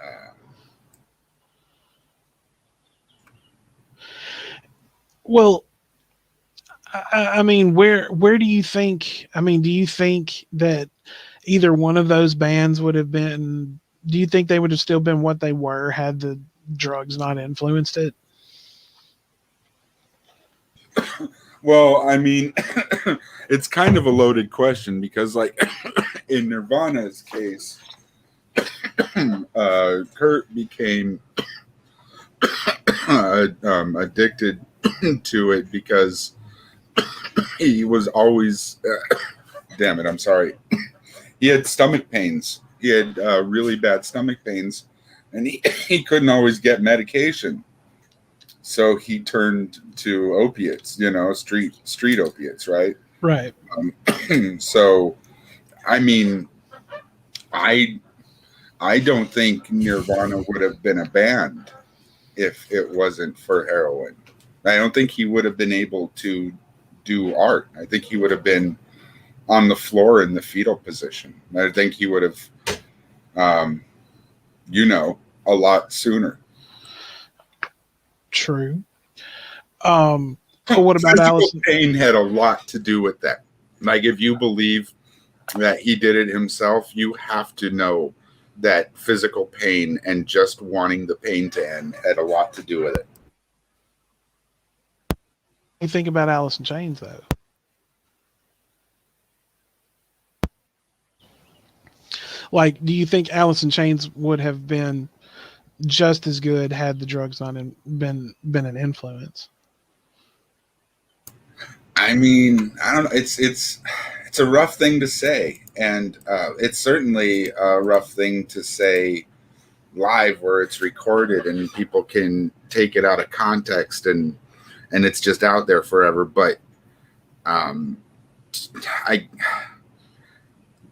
Well, I mean, where do you think? I mean, do you think that either one of those bands would have been? Do you think they would have still been what they were had the drugs not influenced it? well, I mean, it's kind of a loaded question because, like, in Nirvana's case, Kurt became addicted to it because he was always, damn it, I'm sorry. He had stomach pains. He had really bad stomach pains, and he couldn't always get medication. So he turned to opiates, street opiates, right? Right. So, I mean, I don't think Nirvana would have been a band if it wasn't for heroin. I don't think he would have been able to do art. I think he would have been on the floor in the fetal position. I think he would have, a lot sooner. True. But what about Allison? Pain had a lot to do with that. Like, if you believe that he did it himself, you have to know that physical pain and just wanting the pain to end had a lot to do with it. You think about Alice in Chains, though. Like, do you think Alice in Chains would have been just as good had the drugs not been an influence? I mean, I don't know. It's a rough thing to say, and it's certainly a rough thing to say live where it's recorded and people can take it out of context and it's just out there forever. But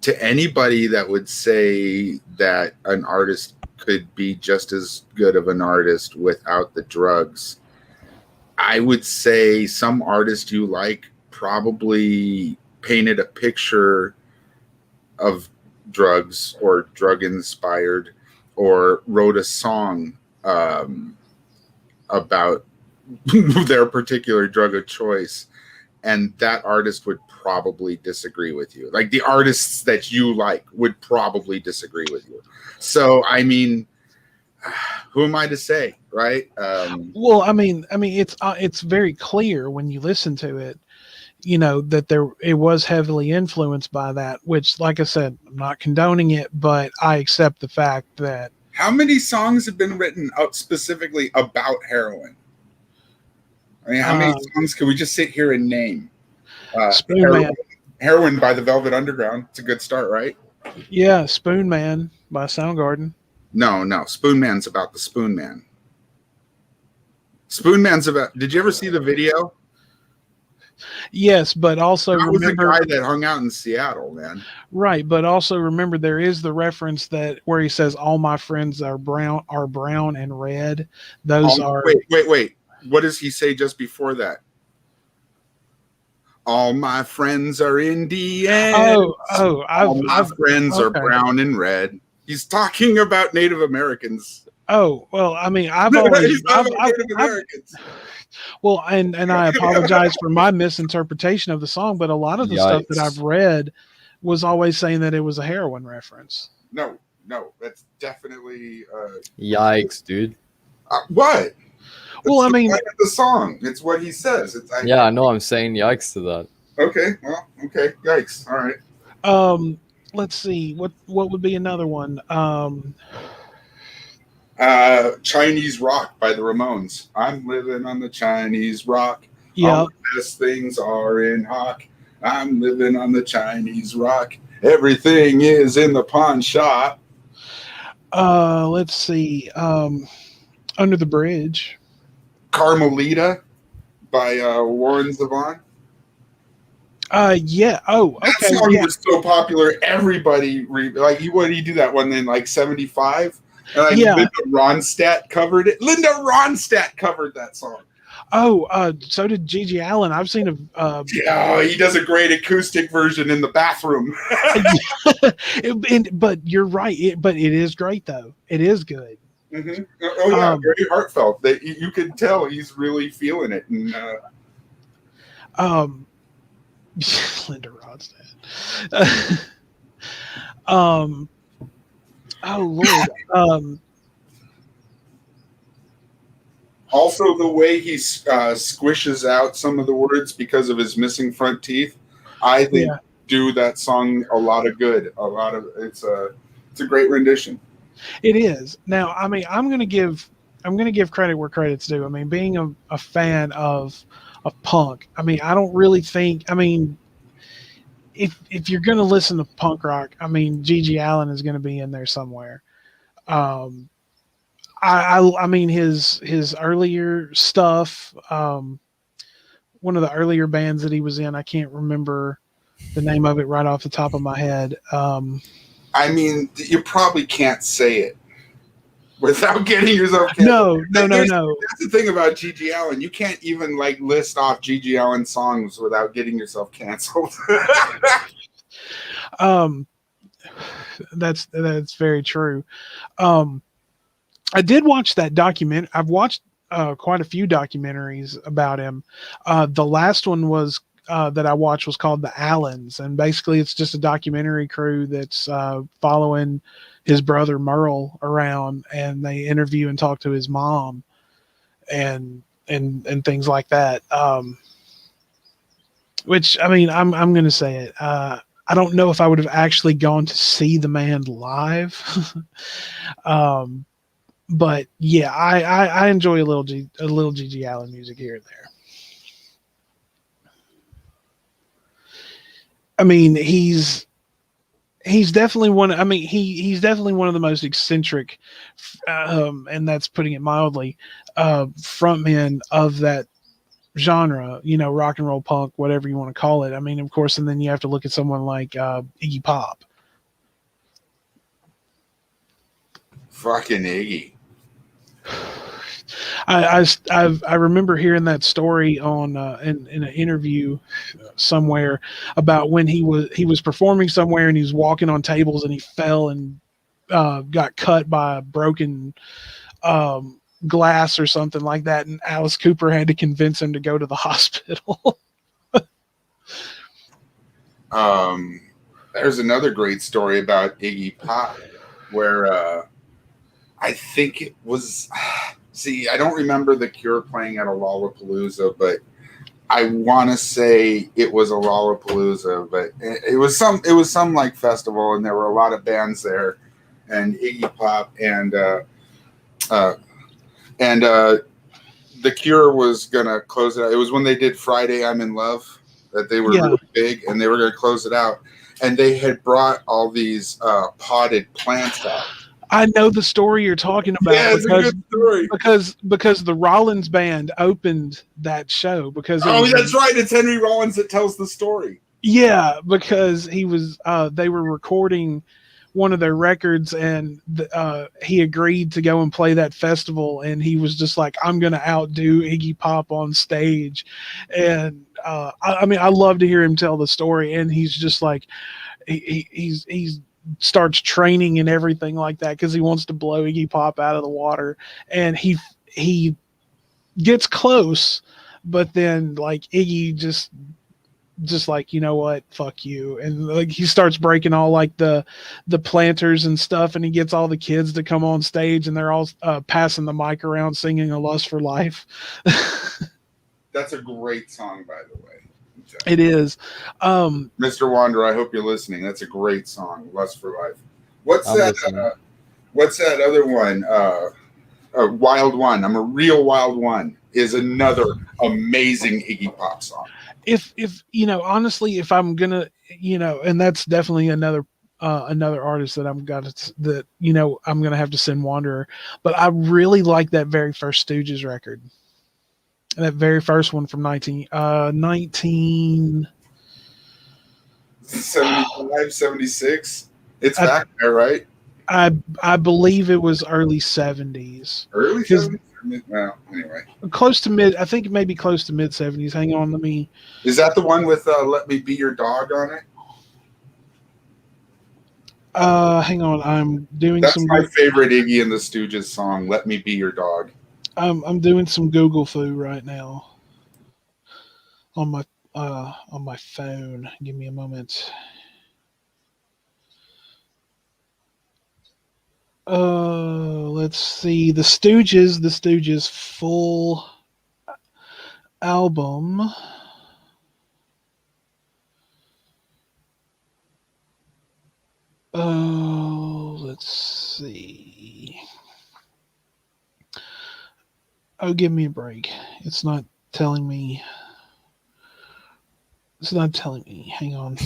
to anybody that would say that an artist could be just as good of an artist without the drugs, I would say some artist you like probably painted a picture of drugs or drug inspired, or wrote a song about their particular drug of choice, and that artist would probably disagree with you. Like, the artists that you like would probably disagree with you. So, I mean, who am I to say, right? Well, I mean, it's very clear when you listen to it, that it was heavily influenced by that. Which, like I said, I'm not condoning it, but I accept the fact that. How many songs have been written out specifically about heroin? I mean, how many songs can we just sit here and name? Heroin by the Velvet Underground. It's a good start, right? Yeah, Spoon Man by Soundgarden. No. Spoon Man's about the Spoon Man. Spoon Man's about. Did you ever see the video? Yes, but also that remember was the guy that hung out in Seattle, man. Right, but also remember there is the reference that where he says all my friends are brown and red. Those are. Wait. What does he say just before that? All my friends are Indians. All my friends are brown and red. He's talking about Native Americans. Oh, well, I mean, I've always. Well, and I apologize for my misinterpretation of the song, but a lot of the stuff that I've Yikes. read was always saying that it was a heroin reference. No, that's definitely Yikes, dude. what. Well, That's I the mean, point of the song. It's what he says. Yeah, I know. I'm saying yikes to that. Okay. Well. Okay. Yikes. All right. let's see what would be another one. Chinese Rock by the Ramones. I'm living on the Chinese Rock. Yeah, All the best things are in hock. I'm living on the Chinese Rock. Everything is in the pawn shop. let's see. Under the Bridge. Carmelita by Warren Zevon. Yeah. Oh, That okay. song Yeah, was so popular. Everybody what did he do that one in like 75? And like yeah. Linda Ronstadt covered it. Linda Ronstadt covered that song. Oh, so did Gigi Allen. I've seen a. Yeah, he does a great acoustic version in the bathroom. But you're right. But it is great though. It is good. Mm-hmm. Oh yeah, very heartfelt. That you can tell he's really feeling it. And Linda Ronstadt. Oh Lord. also the way he squishes out some of the words because of his missing front teeth, I think do that song a lot of good. It's a great rendition. It is. Now, I mean, I'm gonna give credit where credit's due. I mean, being a fan of punk, I mean, I don't really think. I mean, if you're gonna listen to punk rock, I mean, Gigi Allen is gonna be in there somewhere. I mean his earlier stuff. One of the earlier bands that he was in, I can't remember the name of it right off the top of my head. I mean, you probably can't say it without getting yourself canceled. No. That's the thing about Gigi Allen. You can't even like list off Gigi Allen songs without getting yourself canceled. That's very true. I did watch that document. I've watched quite a few documentaries about him. The last one was that I watched was called The Allens, and basically it's just a documentary crew that's following his brother Merle around, and they interview and talk to his mom and things like that. Which, I mean, I'm going to say it. I don't know if I would have actually gone to see the man live. But yeah, I enjoy a little Gigi Allen music here and there. I mean, he's definitely one. I mean, he's definitely one of the most eccentric, and that's putting it mildly, frontmen of that genre. You know, rock and roll punk, whatever you want to call it. I mean, of course, and then you have to look at someone like Iggy Pop. Fucking Iggy. I remember hearing that story on in an interview somewhere about when he was performing somewhere and he was walking on tables and he fell and got cut by a broken glass or something like that, and Alice Cooper had to convince him to go to the hospital. There's another great story about Iggy Pop where I think it was. See, I don't remember The Cure playing at a Lollapalooza, but I want to say it was a Lollapalooza. But it was some like festival, and there were a lot of bands there, and Iggy Pop and The Cure was gonna close it out. It was when they did Friday I'm in Love that they were really big, and they were gonna close it out, and they had brought all these potted plants out. I know the story you're talking about. Yeah, it's a good story. Because the Rollins band opened that show because that's right. It's Henry Rollins that tells the story. Yeah, because he was they were recording one of their records, and he agreed to go and play that festival, and he was just like, I'm gonna outdo Iggy Pop on stage. And I mean, I love to hear him tell the story, and he's just like he's starts training and everything like that because he wants to blow Iggy Pop out of the water, and he gets close, but then like Iggy just like, you know what, fuck you, and like he starts breaking all like the planters and stuff, and he gets all the kids to come on stage, and they're all passing the mic around singing "A Lust for Life." That's a great song, by the way. It is. Mr. Wander, I hope you're listening. That's a great song, "Lust for Life." What's I'm that? listening. What's that other one? Wild One. I'm a Real Wild One is another amazing Iggy Pop song. If you know, honestly, if I'm gonna, you know, and that's definitely another artist that I'm gonna have to send Wanderer, but I really like that very first Stooges record, that very first one from 19 75, 76. It's back there, right? I believe it was early 70s. Early 70s? Well, anyway. Close to mid, I think maybe close to mid 70s. Hang on, let me. Is that the one with "Let Me Be Your Dog" on it? Hang on, I'm doing That's some. my favorite Iggy and the Stooges song, "Let Me Be Your Dog." I'm doing some Google foo right now on my phone. Give me a moment. Let's see. The Stooges full album. Oh, let's see. Oh, give me a break. It's not telling me. It's not telling me. Hang on.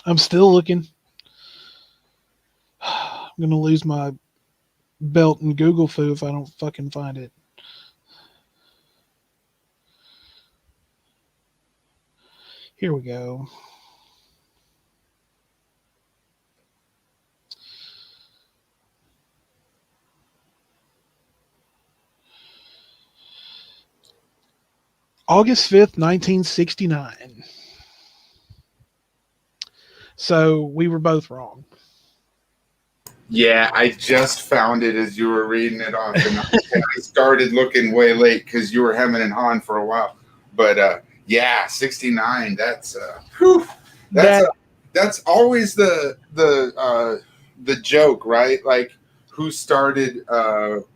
I'm still looking. I'm going to lose my belt in Google foo if I don't fucking find it. Here we go. August 5th, 1969. So we were both wrong. Yeah, I just found it as you were reading it off, and I started looking way late because you were hemming and hawing for a while. But yeah, 69. That's that's always the joke, right? Like, who started?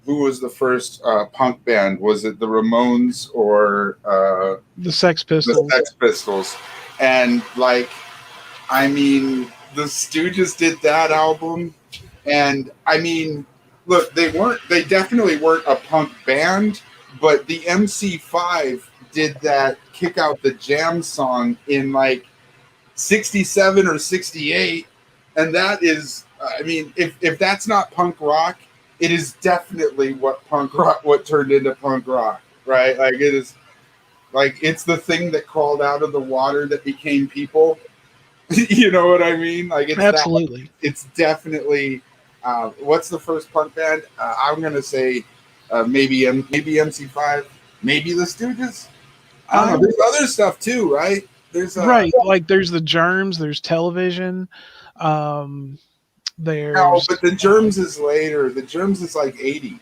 Who was the first punk band? Was it the Ramones or the Sex Pistols? The Sex Pistols, and like, I mean, the Stooges did that album. And I mean, look, they definitely weren't a punk band, but the MC5 did that Kick Out the Jam song in like 67 or 68. And that is, I mean, if that's not punk rock, it is definitely what turned into punk rock, right? Like, it is, like, it's the thing that crawled out of the water that became people. You know what I mean? Like, it's absolutely. It's definitely. What's the first punk band? I'm gonna say maybe MC5, maybe the Stooges. I don't know. There's other stuff too, right? There's right, like there's the Germs, there's Television. There's no, but the Germs is later. The Germs is like 80.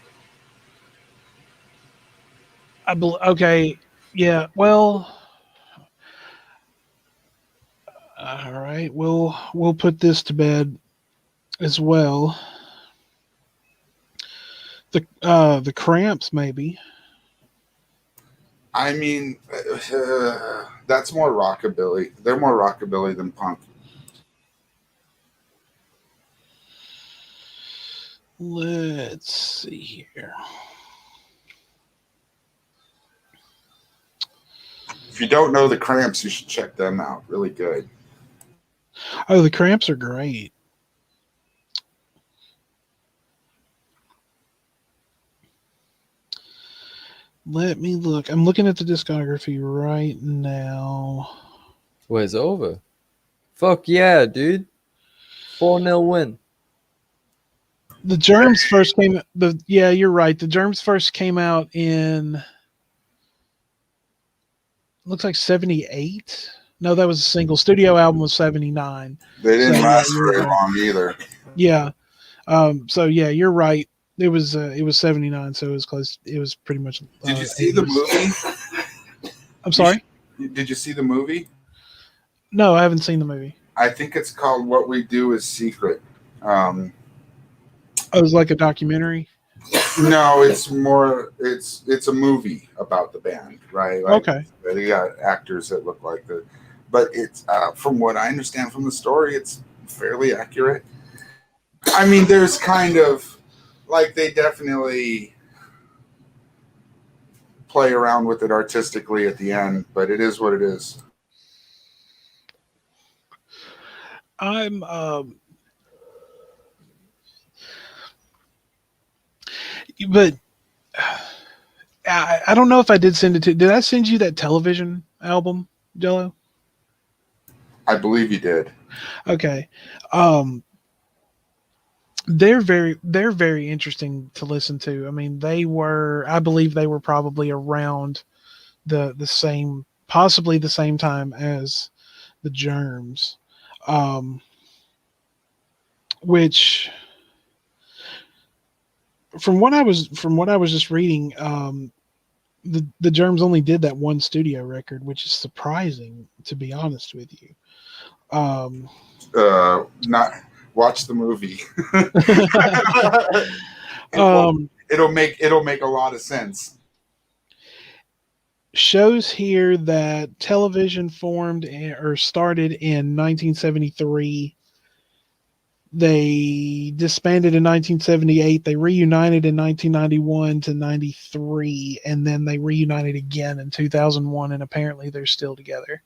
Okay, yeah. Well, all right. We'll put this to bed as well. The Cramps, maybe. I mean, that's more rockabilly. They're more rockabilly than punk. Let's see here. If you don't know the Cramps, you should check them out. Really good. Oh, the Cramps are great. Let me look. I'm looking at the discography right now. Well, it's over. Fuck yeah, dude. 4-0 win. The Germs first came. Yeah, you're right. The Germs first came out in. Looks like 78. No, that was a single. Studio album was 79. They didn't last very long either. Yeah. So yeah, you're right. It was 79, so it was close. It was pretty much. Did you see the 80s. movie? I'm sorry. Did you see the movie? No, I haven't seen the movie. I think it's called "What We Do Is Secret." Oh, it was like a documentary. No, it's more. It's a movie about the band, right? Like, Okay. they got actors that look like the, but it's from what I understand from the story, it's fairly accurate. I mean, there's kind of like they definitely play around with it artistically at the end, but it is what it is. I'm but I don't know if I did send it to. Did I send you that television album, Jello? I believe you did. Okay. They're very interesting to listen to. I mean, I believe they were probably around the same, possibly the same time as the Germs, which from what I was just reading, the Germs only did that one studio record, which is surprising, to be honest with you. Not watch the movie. It'll make a lot of sense. Shows here that Television formed or started in 1973. They disbanded in 1978. They reunited in 1991 to 93, and then they reunited again in 2001, and apparently they're still together.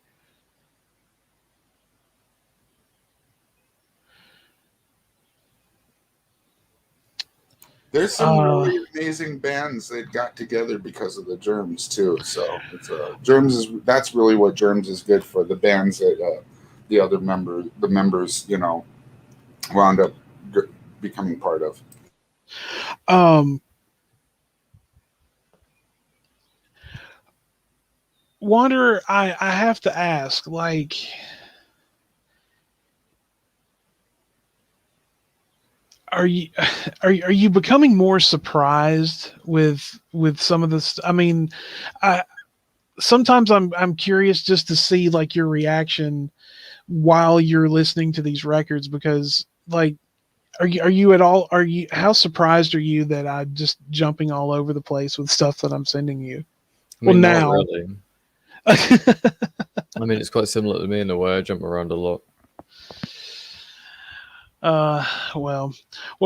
There's some really amazing bands that got together because of the Germs too. So it's that's really what Germs is good for. The bands that the members, wound up becoming part of. Wanderer, I have to ask, like, are you becoming more surprised with some of this? I mean, sometimes I'm curious just to see like your reaction while you're listening to these records, because like, how surprised are you that I'm just jumping all over the place with stuff that I'm sending you? I mean, well, now, not really. I mean, it's quite similar to me in a way. I jump around a lot. Well,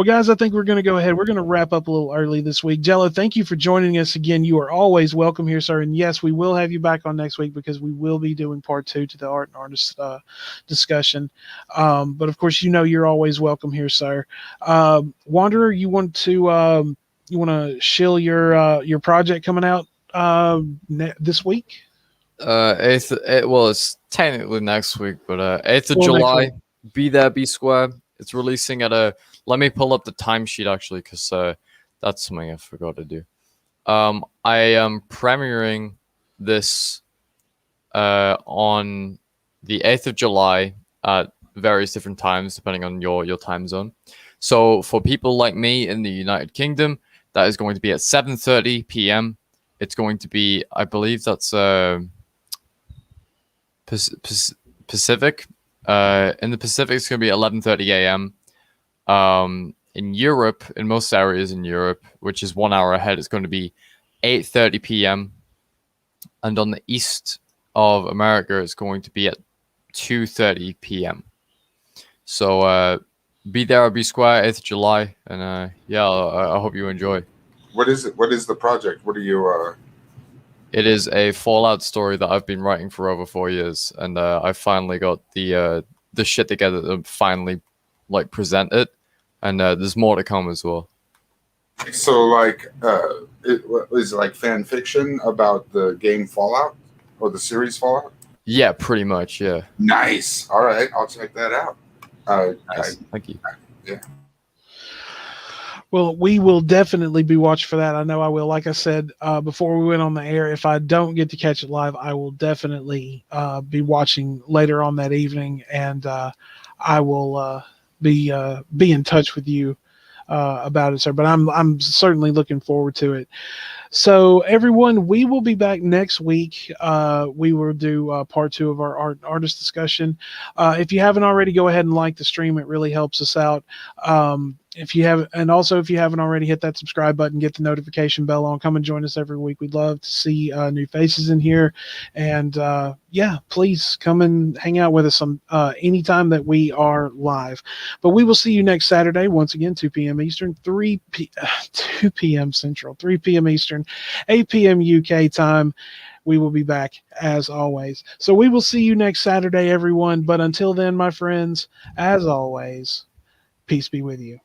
guys, I think we're going to go ahead. We're going to wrap up a little early this week. Jello, thank you for joining us again. You are always welcome here, sir. And yes, we will have you back on next week because we will be doing part 2 to the art and artist discussion. But of course, you're always welcome here, sir. Wanderer, you want to shill your project coming out this week? It's technically next week, but 8th of July, Be There, Be Square. It's releasing at let me pull up the timesheet actually, because that's something I forgot to do. I am premiering this on the 8th of July at various different times, depending on your time zone. So for people like me in the United Kingdom, that is going to be at 7:30 p.m. It's going to be, I believe that's Pacific. In the Pacific, it's going to be 11:30 a.m. In Europe, in most areas in Europe, which is 1 hour ahead, it's going to be 8:30 p.m. And on the east of America, it's going to be at 2:30 p.m. So be there or be square, 8th of July. And I hope you enjoy. What is it? What is the project? What are you... It is a Fallout story that I've been writing for over 4 years, and I finally got the shit together to finally like present it, and there's more to come as well. So, like, is it like fan fiction about the game Fallout or the series Fallout? Yeah, pretty much. Yeah. Nice. All right, I'll check that out. Nice. Thank you. Yeah. Well, we will definitely be watching for that. I know I will. Like I said before we went on the air, if I don't get to catch it live, I will definitely be watching later on that evening, and I will be in touch with you about it, sir. But I'm certainly looking forward to it. So, everyone, we will be back next week. We will do part 2 of our artist discussion. If you haven't already, go ahead and like the stream. It really helps us out. If you have, and also if you haven't already, hit that subscribe button, get the notification bell on. Come and join us every week. We'd love to see new faces in here, and yeah, please come and hang out with us anytime that we are live. But we will see you next Saturday, once again, 2 p.m. Eastern, 2 p.m. Central, 3 p.m. Eastern, 8 p.m. UK time. We will be back as always. So we will see you next Saturday, everyone. But until then, my friends, as always, peace be with you.